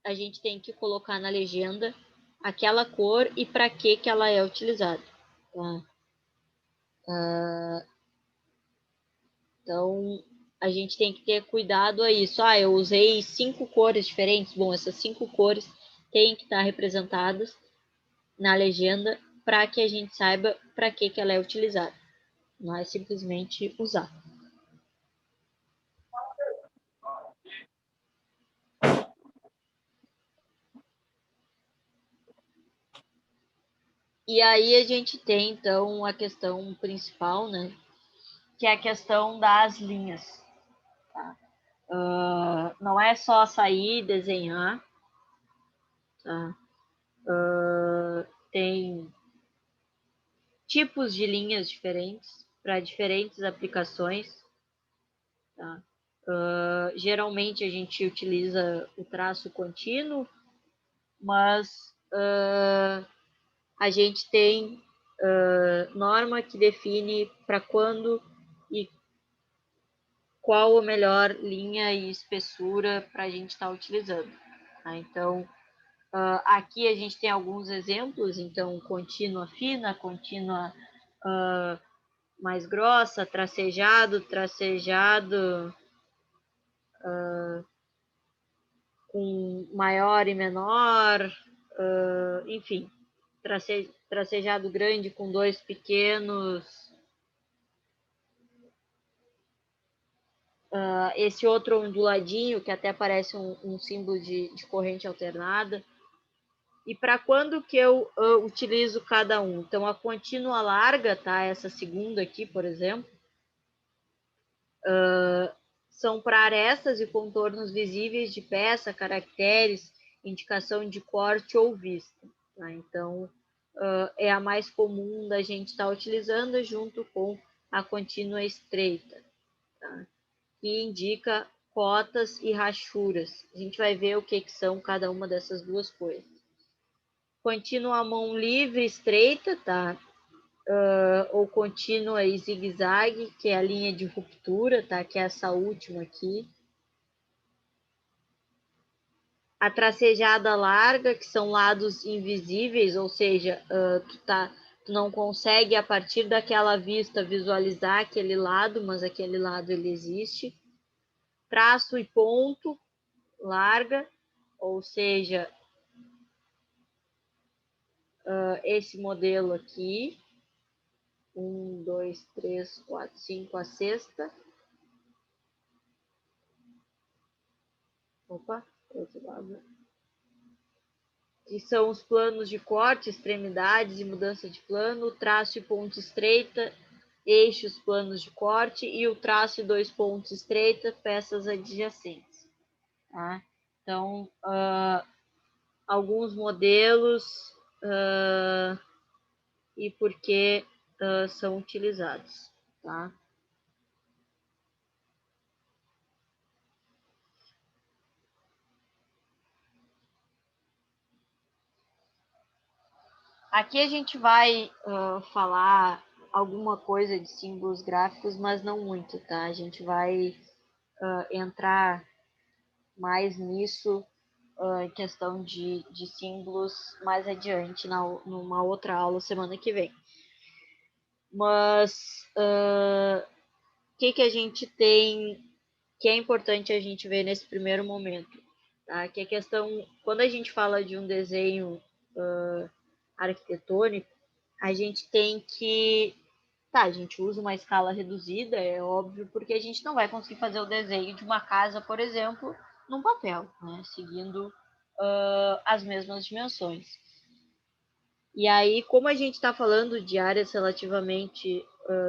a gente tem que colocar na legenda aquela cor e para que ela é utilizada. Tá? Então, a gente tem que ter cuidado a isso. Eu usei 5 cores diferentes. Bom, essas 5 cores têm que estar representadas na legenda para que a gente saiba para que ela é utilizada. Não é simplesmente usar. E aí a gente tem, então, a questão principal, né? Que é a questão das linhas. Tá? Não é só sair e desenhar. Tá? Tem tipos de linhas diferentes para diferentes aplicações. Tá? Geralmente a gente utiliza o traço contínuo, mas a gente tem norma que define para quando e qual a melhor linha e espessura para a gente estar utilizando. Tá? Então, aqui a gente tem alguns exemplos, então, contínua fina, contínua mais grossa, tracejado com maior e menor, enfim, tracejado grande com 2 pequenos. Esse outro onduladinho, que até parece um símbolo de corrente alternada. E para quando que eu utilizo cada um? Então, a contínua larga, tá? Essa segunda aqui, por exemplo, são para arestas e contornos visíveis de peça, caracteres, indicação de corte ou vista. Tá? Então, é a mais comum da gente estar utilizando junto com a contínua estreita, tá? Que indica cotas e rachuras. A gente vai ver o que são cada uma dessas duas coisas. Contínua mão livre estreita, tá? Ou contínua e zigue-zague, que é a linha de ruptura, tá? Que é essa última aqui. A tracejada larga, que são lados invisíveis, ou seja, tu não consegue a partir daquela vista visualizar aquele lado, mas aquele lado ele existe. Traço e ponto, larga, ou seja, esse modelo aqui, 1, 2, 3, 4, 5, a sexta. Opa, outro lado. Que são os planos de corte, extremidades e mudança de plano, traço e ponto estreita, eixos, planos de corte, e o traço e 2 pontos estreita, peças adjacentes. Tá? Então, alguns modelos e por que são utilizados. Tá? Aqui a gente vai falar alguma coisa de símbolos gráficos, mas não muito, tá? A gente vai entrar mais nisso em questão de símbolos mais adiante, numa outra aula semana que vem. Mas o que a gente tem que é importante a gente ver nesse primeiro momento? Tá? Que a questão, quando a gente fala de um desenho arquitetônico, a gente tem que... Tá, a gente usa uma escala reduzida, é óbvio, porque a gente não vai conseguir fazer o desenho de uma casa, por exemplo, num papel, né? Seguindo as mesmas dimensões. E aí, como a gente está falando de áreas relativamente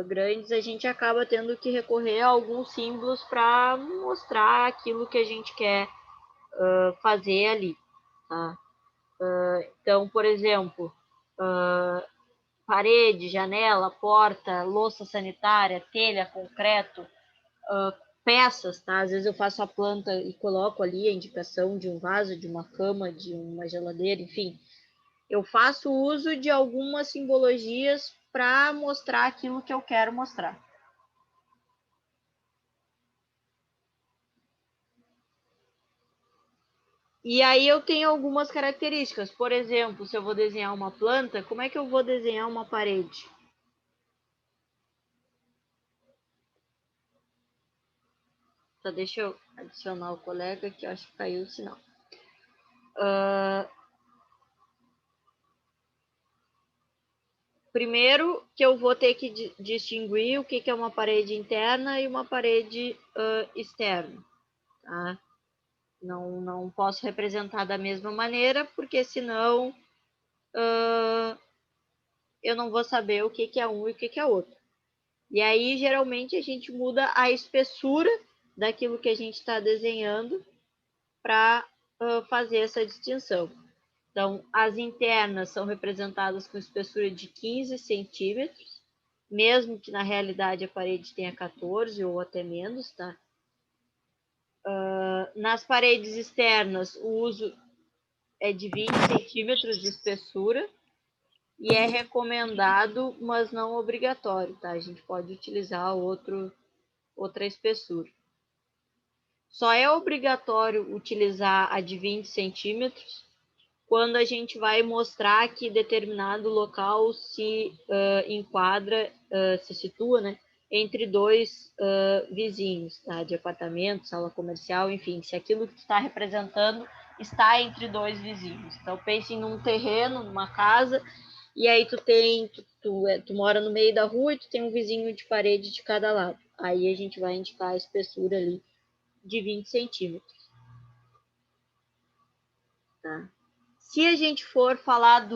grandes, a gente acaba tendo que recorrer a alguns símbolos para mostrar aquilo que a gente quer fazer ali. Tá? Então, por exemplo, parede, janela, porta, louça sanitária, telha, concreto, peças, tá? Às vezes eu faço a planta e coloco ali a indicação de um vaso, de uma cama, de uma geladeira, enfim. Eu faço uso de algumas simbologias para mostrar aquilo que eu quero mostrar. E aí eu tenho algumas características. Por exemplo, se eu vou desenhar uma planta, como é que eu vou desenhar uma parede? Só deixa eu adicionar o colega que eu acho que caiu o sinal. Primeiro que eu vou ter que distinguir o que é uma parede interna e uma parede externa. Tá? Não posso representar da mesma maneira, porque senão eu não vou saber o que é um e o que é outro. E aí, geralmente, a gente muda a espessura daquilo que a gente está desenhando para fazer essa distinção. Então, as internas são representadas com espessura de 15 centímetros, mesmo que na realidade a parede tenha 14 ou até menos, tá? Nas paredes externas, o uso é de 20 centímetros de espessura e é recomendado, mas não obrigatório, tá? A gente pode utilizar outra espessura. Só é obrigatório utilizar a de 20 centímetros quando a gente vai mostrar que determinado local se enquadra, se situa, né, entre dois vizinhos, tá? De apartamento, sala comercial, enfim, se aquilo que está representando está entre dois vizinhos. Então, pense num terreno, numa casa, e aí tu mora no meio da rua e tu tem um vizinho de parede de cada lado. Aí a gente vai indicar a espessura ali de 20 centímetros. Tá? Se a gente for falar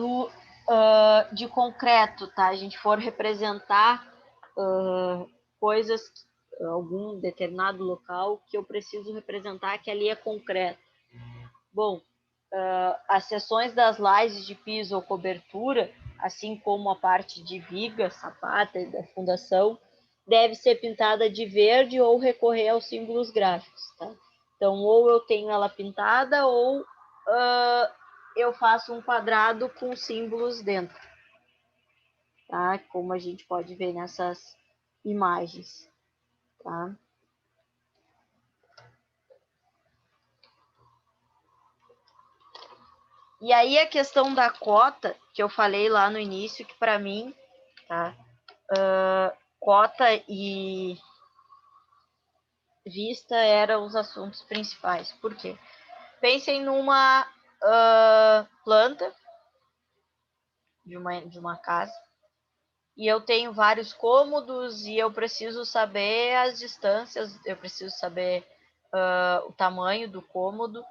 de concreto, tá? A gente for representar coisas algum determinado local que eu preciso representar que ali é concreto. Bom, as seções das lajes de piso ou cobertura, assim como a parte de viga, sapata e da fundação, deve ser pintada de verde ou recorrer aos símbolos gráficos, tá? Então, ou eu tenho ela pintada ou eu faço um quadrado com símbolos dentro, tá? Como a gente pode ver nessas imagens, tá? E aí a questão da cota, que eu falei lá no início, que para mim, tá? Cota e vista eram os assuntos principais. Por quê? Pensem numa planta de uma casa e eu tenho vários cômodos e eu preciso saber as distâncias, eu preciso saber o tamanho do cômodo,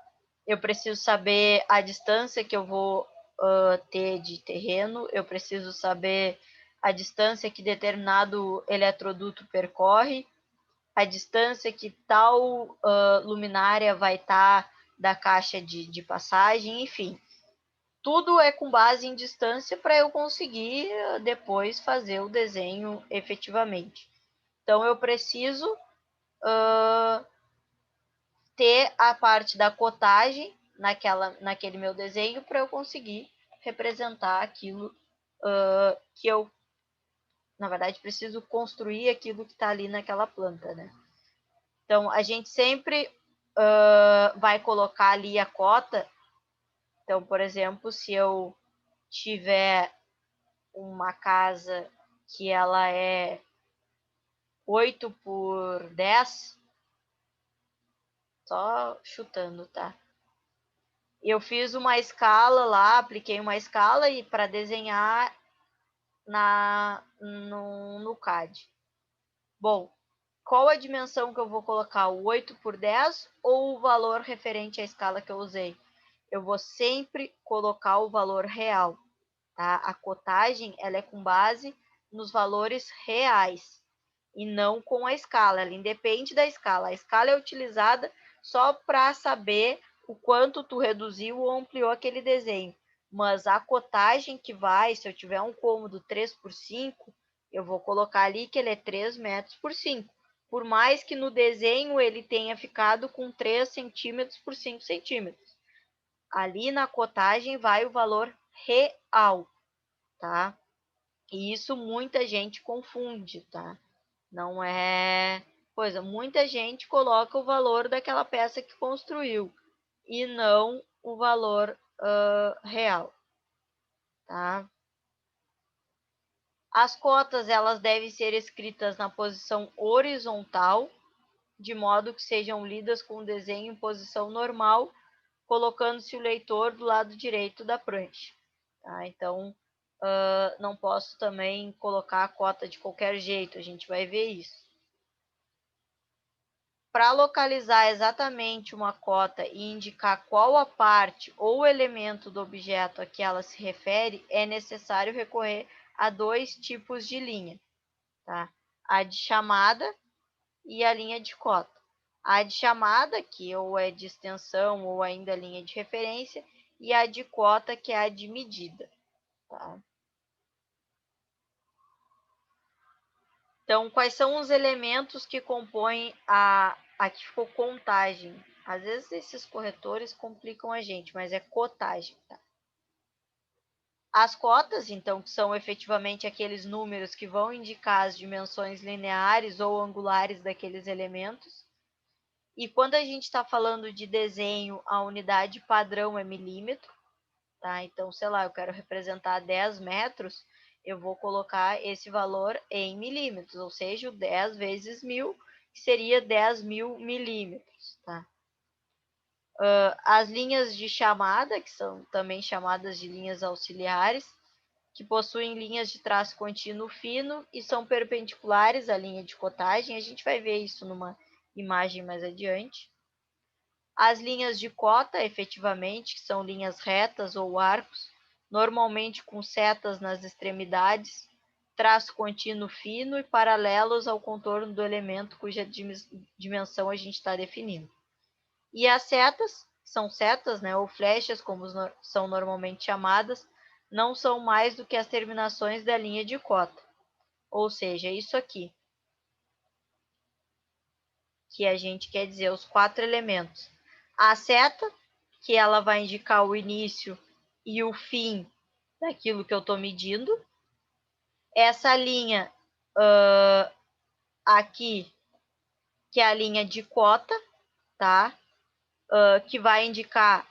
eu preciso saber a distância que eu vou ter de terreno, eu preciso saber a distância que determinado eletroduto percorre, a distância que tal luminária vai estar da caixa de passagem, enfim. Tudo é com base em distância para eu conseguir depois fazer o desenho efetivamente. Então, eu preciso ter a parte da cotagem naquele meu desenho para eu conseguir representar aquilo que eu, na verdade, preciso construir aquilo que está ali naquela planta, né? Então, a gente sempre vai colocar ali a cota. Então, por exemplo, se eu tiver uma casa que ela é 8 por 10, só chutando, tá? Eu fiz uma escala lá, apliquei uma escala e para desenhar no CAD. Bom, qual a dimensão que eu vou colocar? O 8 por 10 ou o valor referente à escala que eu usei? Eu vou sempre colocar o valor real, tá? A cotagem, ela é com base nos valores reais e não com a escala, ela independe da escala. A escala é utilizada só para saber o quanto tu reduziu ou ampliou aquele desenho. Mas a cotagem que vai, se eu tiver um cômodo 3 por 5, eu vou colocar ali que ele é 3 metros por 5. Por mais que no desenho ele tenha ficado com 3 centímetros por 5 centímetros. Ali na cotagem vai o valor real, tá? E isso muita gente confunde, tá? Não é coisa. Muita gente coloca o valor daquela peça que construiu e não o valor real, tá? As cotas elas devem ser escritas na posição horizontal, de modo que sejam lidas com o desenho em posição normal, colocando-se o leitor do lado direito da prancha. Tá? Então, não posso também colocar a cota de qualquer jeito, a gente vai ver isso. Para localizar exatamente uma cota e indicar qual a parte ou elemento do objeto a que ela se refere, é necessário recorrer a dois tipos de linha, tá? A de chamada e a linha de cota. A de chamada, que ou é de extensão ou ainda linha de referência, e a de cota, que é a de medida, tá? Então, quais são os elementos que compõem aqui ficou contagem. Às vezes esses corretores complicam a gente, mas é cotagem, tá? As cotas, então, que são efetivamente aqueles números que vão indicar as dimensões lineares ou angulares daqueles elementos. E quando a gente está falando de desenho, a unidade padrão é milímetro, tá? Então, sei lá, eu quero representar 10 metros, eu vou colocar esse valor em milímetros, ou seja, 10 vezes 1000, que seria 10.000 milímetros, tá? As linhas de chamada, que são também chamadas de linhas auxiliares, que possuem linhas de traço contínuo fino e são perpendiculares à linha de cotagem. A gente vai ver isso numa imagem mais adiante. As linhas de cota, efetivamente, que são linhas retas ou arcos, normalmente com setas nas extremidades, traço contínuo fino e paralelos ao contorno do elemento cuja dimensão a gente está definindo. E as setas, são setas, né, ou flechas, como são normalmente chamadas, não são mais do que as terminações da linha de cota. Ou seja, isso aqui, que a gente quer dizer os 4 elementos. A seta, que ela vai indicar o início e o fim daquilo que eu estou medindo. Essa linha aqui, que é a linha de cota, tá? Que vai indicar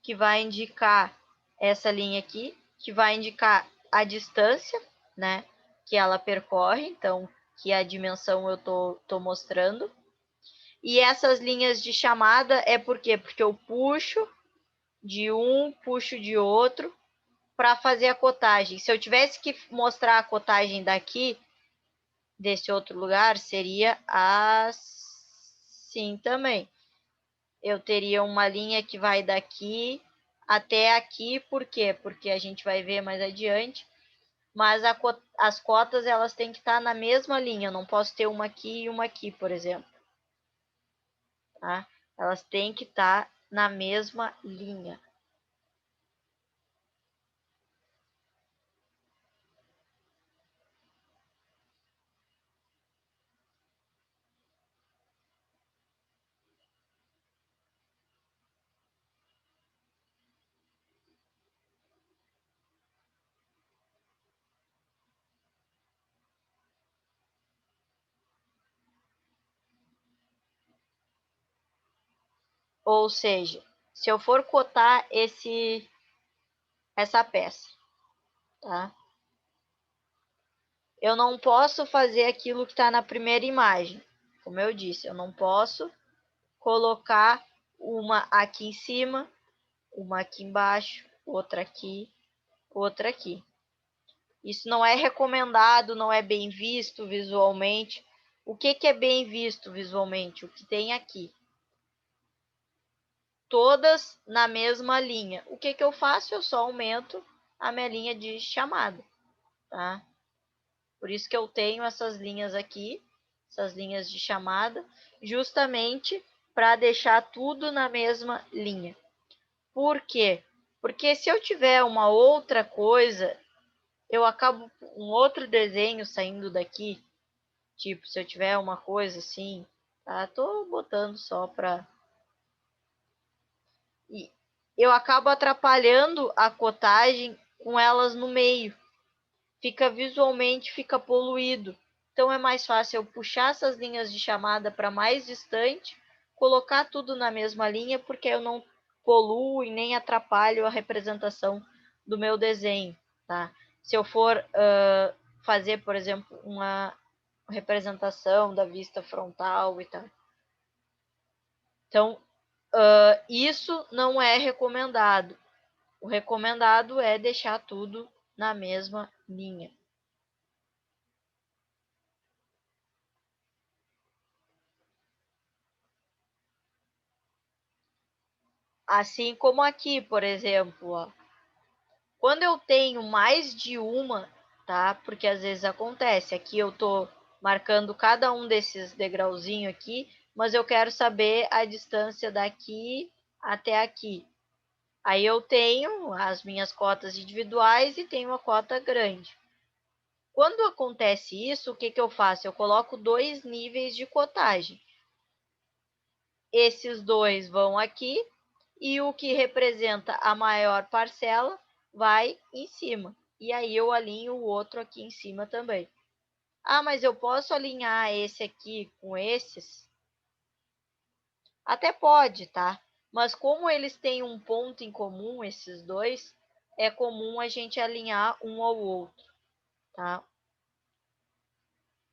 que vai indicar essa linha aqui, que vai indicar a distância, né, que ela percorre, então, que a dimensão eu tô mostrando. E essas linhas de chamada é por quê? Porque eu puxo de um, puxo de outro para fazer a cotagem. Se eu tivesse que mostrar a cotagem daqui, desse outro lugar, seria assim também. Eu teria uma linha que vai daqui até aqui, por quê? Porque a gente vai ver mais adiante, mas as cotas elas têm que estar na mesma linha, eu não posso ter uma aqui e uma aqui, por exemplo. Tá? Elas têm que estar na mesma linha. Ou seja, se eu for cotar essa peça, tá? Eu não posso fazer aquilo que está na primeira imagem. Como eu disse, eu não posso colocar uma aqui em cima, uma aqui embaixo, outra aqui, outra aqui. Isso não é recomendado, não é bem visto visualmente. O que é bem visto visualmente? O que tem aqui. Todas na mesma linha. O que eu faço? Eu só aumento a minha linha de chamada, tá? Por isso que eu tenho essas linhas aqui, essas linhas de chamada, justamente para deixar tudo na mesma linha. Por quê? Porque se eu tiver uma outra coisa, eu acabo um outro desenho saindo daqui, tipo, se eu tiver uma coisa assim, tá? Tô botando só para e eu acabo atrapalhando a cotagem com elas no meio. Fica visualmente, fica poluído. Então é mais fácil eu puxar essas linhas de chamada para mais distante, colocar tudo na mesma linha, porque eu não poluo e nem atrapalho a representação do meu desenho, tá? Se eu for fazer, por exemplo, uma representação da vista frontal e tal. Então, isso não é recomendado. O recomendado é deixar tudo na mesma linha. Assim como aqui, por exemplo, ó, quando eu tenho mais de uma, tá? Porque às vezes acontece, aqui eu tô marcando cada um desses degrauzinhos aqui, mas eu quero saber a distância daqui até aqui. Aí eu tenho as minhas cotas individuais e tenho a cota grande. Quando acontece isso, o que eu faço? Eu coloco 2 níveis de cotagem. Esses dois vão aqui e o que representa a maior parcela vai em cima. E aí eu alinho o outro aqui em cima também. Ah, mas eu posso alinhar esse aqui com esses? Até pode, tá? Mas como eles têm um ponto em comum, esses dois, é comum a gente alinhar um ao outro, tá?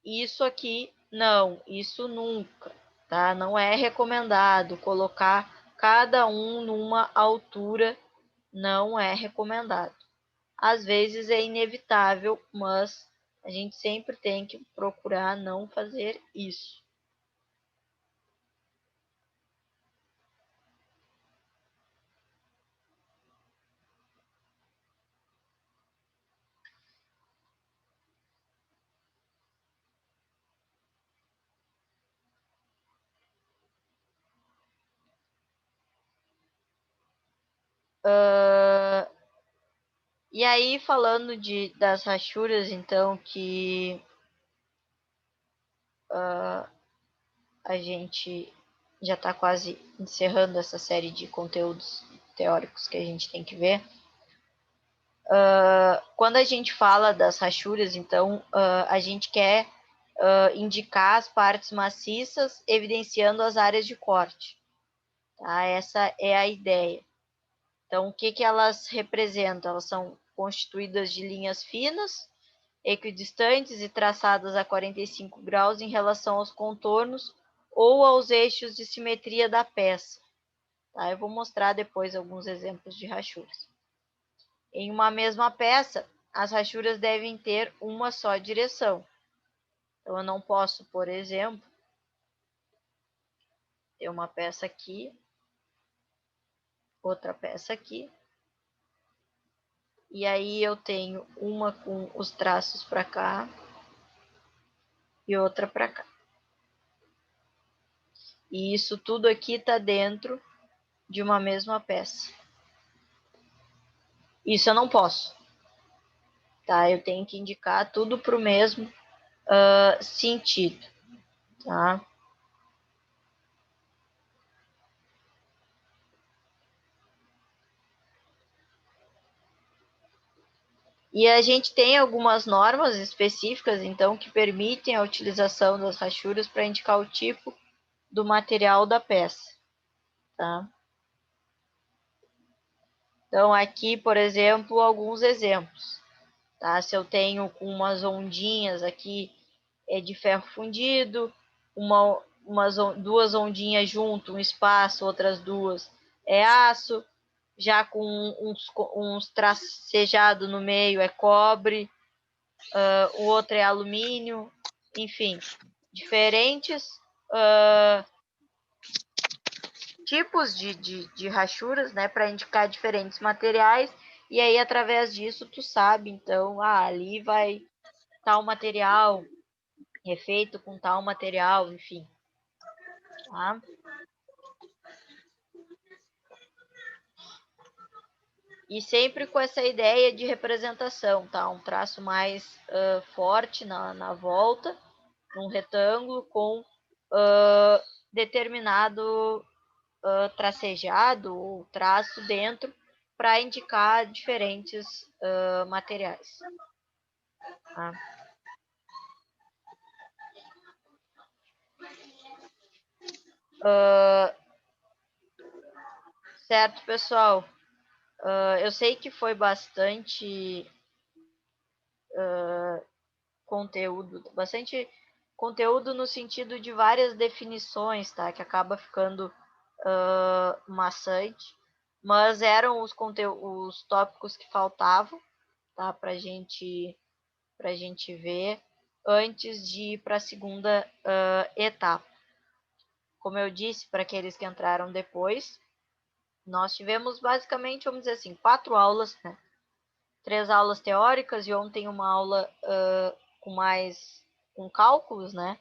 Isso aqui, não, isso nunca, tá? Não é recomendado colocar cada um numa altura, não é recomendado. Às vezes é inevitável, mas a gente sempre tem que procurar não fazer isso. E aí, falando das rachuras, então, que a gente já está quase encerrando essa série de conteúdos teóricos que a gente tem que ver. Quando a gente fala das rachuras, então, a gente quer indicar as partes maciças, evidenciando as áreas de corte. Tá? Essa é a ideia. Então, o que elas representam? Elas são constituídas de linhas finas, equidistantes e traçadas a 45 graus em relação aos contornos ou aos eixos de simetria da peça. Tá? Eu vou mostrar depois alguns exemplos de rachuras. Em uma mesma peça, as rachuras devem ter uma só direção. Então, eu não posso, por exemplo, ter uma peça aqui, outra peça aqui, e aí eu tenho uma com os traços para cá e outra para cá. E isso tudo aqui está dentro de uma mesma peça. Isso eu não posso. Tá? Eu tenho que indicar tudo para o mesmo sentido. Tá? E a gente tem algumas normas específicas, então, que permitem a utilização das rachuras para indicar o tipo do material da peça. Tá? Então, aqui, por exemplo, alguns exemplos. Tá? Se eu tenho com umas ondinhas aqui de ferro fundido, duas ondinhas junto, um espaço, outras duas é aço, já com uns tracejados no meio é cobre, o outro é alumínio, enfim, diferentes tipos de rachuras, né, para indicar diferentes materiais, e aí através disso tu sabe, então, ali vai tal material, é feito com tal material, enfim. Tá? E sempre com essa ideia de representação, tá? Um traço mais forte na volta, num retângulo com determinado tracejado ou traço dentro para indicar diferentes materiais. Tá? Certo, pessoal? Eu sei que foi bastante bastante conteúdo no sentido de várias definições, tá? Que acaba ficando maçante, mas eram os tópicos que faltavam, tá? Para gente ver antes de ir para a segunda etapa. Como eu disse, para aqueles que entraram depois, nós tivemos basicamente, vamos dizer assim, 4 aulas, né? 3 aulas teóricas e ontem uma aula com cálculos, né?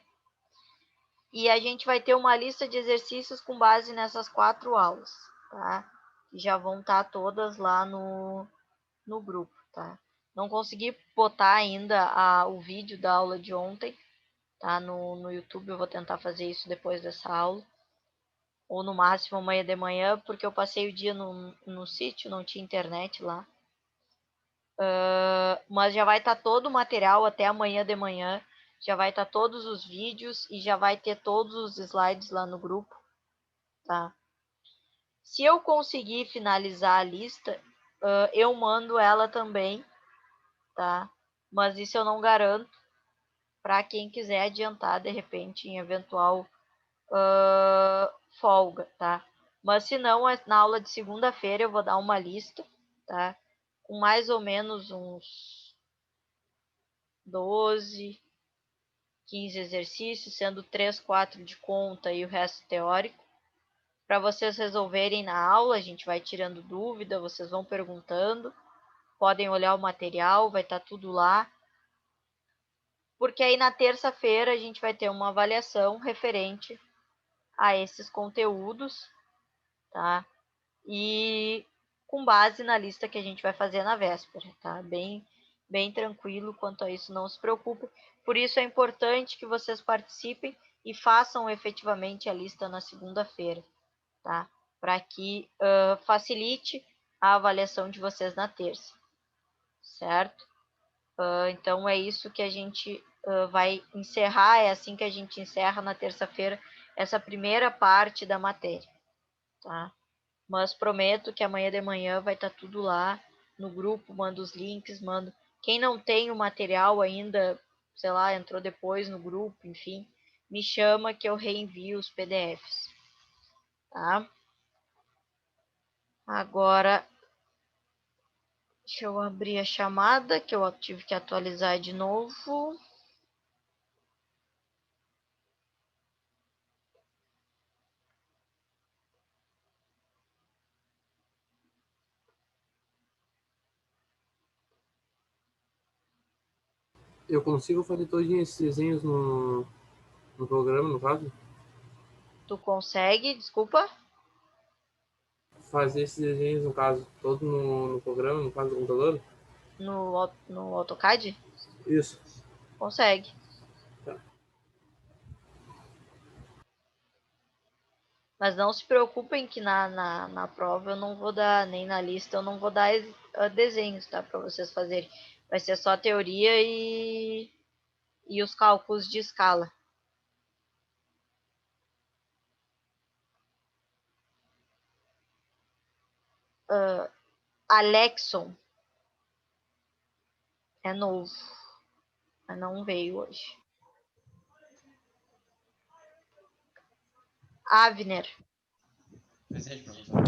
E a gente vai ter uma lista de exercícios com base nessas 4 aulas, tá? Que já vão estar todas lá no grupo, tá? Não consegui botar ainda o vídeo da aula de ontem, tá? No YouTube, eu vou tentar fazer isso depois dessa aula. Ou no máximo amanhã de manhã, porque eu passei o dia no sítio, não tinha internet lá. Mas já vai estar todo o material até amanhã de manhã. Já vai estar todos os vídeos e já vai ter todos os slides lá no grupo, tá? Se eu conseguir finalizar a lista, eu mando ela também, tá? Mas isso eu não garanto para quem quiser adiantar de repente em eventual folga, tá? Mas se não, na aula de segunda-feira eu vou dar uma lista, tá? Com mais ou menos uns 12, 15 exercícios, sendo 3, 4 de conta e o resto teórico. Para vocês resolverem na aula, a gente vai tirando dúvida, vocês vão perguntando, podem olhar o material, vai estar tudo lá. Porque aí na terça-feira a gente vai ter uma avaliação referente a esses conteúdos, tá? E com base na lista que a gente vai fazer na véspera, tá? Bem tranquilo quanto a isso, não se preocupe. Por isso é importante que vocês participem e façam efetivamente a lista na segunda-feira, tá? Para que facilite a avaliação de vocês na terça, certo? Então é isso que a gente vai encerrar, é assim que a gente encerra na terça-feira essa primeira parte da matéria, tá? Mas prometo que amanhã de manhã vai estar tudo lá no grupo, mando os links, mando. Quem não tem o material ainda, sei lá, entrou depois no grupo, enfim, me chama que eu reenvio os PDFs, tá? Agora, deixa eu abrir a chamada, que eu tive que atualizar de novo. Eu consigo fazer todos esses desenhos no programa, no caso? Tu consegue, desculpa? Fazer esses desenhos, no caso, todo no programa, no caso do computador? No AutoCAD? Isso. Consegue. Tá. Mas não se preocupem que na prova eu não vou dar, nem na lista eu não vou dar desenhos, tá? Para vocês fazerem. Vai ser só teoria e os cálculos de escala. Alexson é novo, mas não veio hoje. Avner. Presente, professor.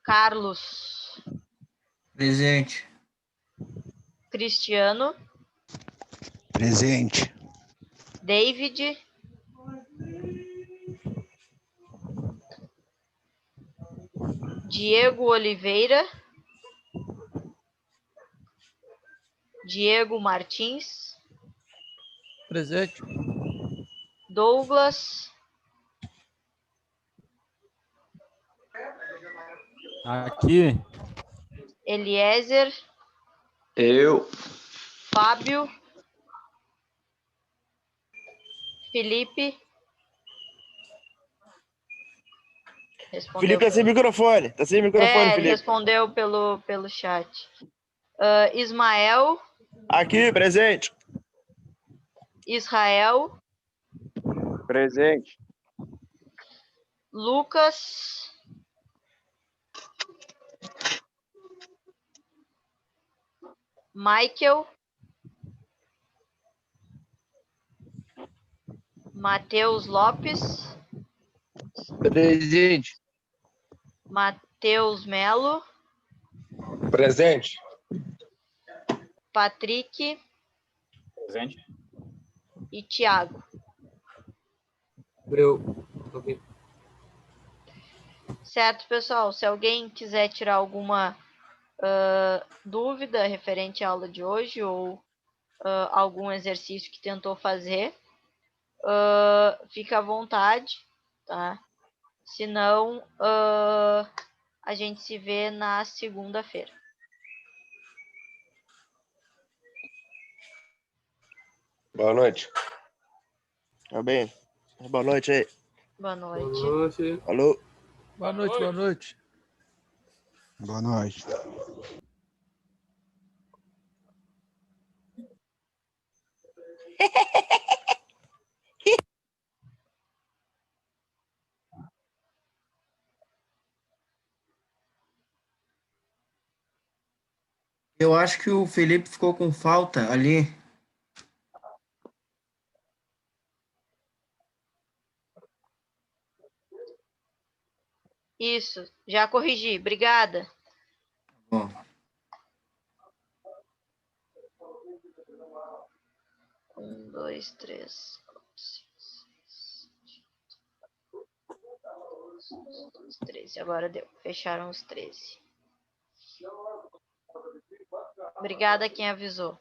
Carlos. Presente. Cristiano. Presente. David. Diego Oliveira. Diego Martins. Presente. Douglas. Aqui. Eliezer. Eu. Fábio. Felipe. Respondeu Felipe tá sem microfone. Tá sem microfone, ele Felipe. respondeu pelo chat. Ismael. Aqui, presente. Israel. Presente. Lucas. Michael. Matheus Lopes. Presente. Matheus Melo. Presente. Patrick. Presente. E Thiago. Ok. Certo, pessoal? Se alguém quiser tirar alguma dúvida referente à aula de hoje ou algum exercício que tentou fazer, fica à vontade, tá? Se não, a gente se vê na segunda-feira. Boa noite. Tá bem? Boa noite aí. Boa noite. Boa noite. Alô? Boa noite, boa noite. Boa noite. Eu acho que o Felipe ficou com falta ali. Isso, já corrigi. Obrigada. Bom, 1, 2, 3, 4, 5, 6, 13. Agora deu. Fecharam os 13. Obrigada a quem avisou.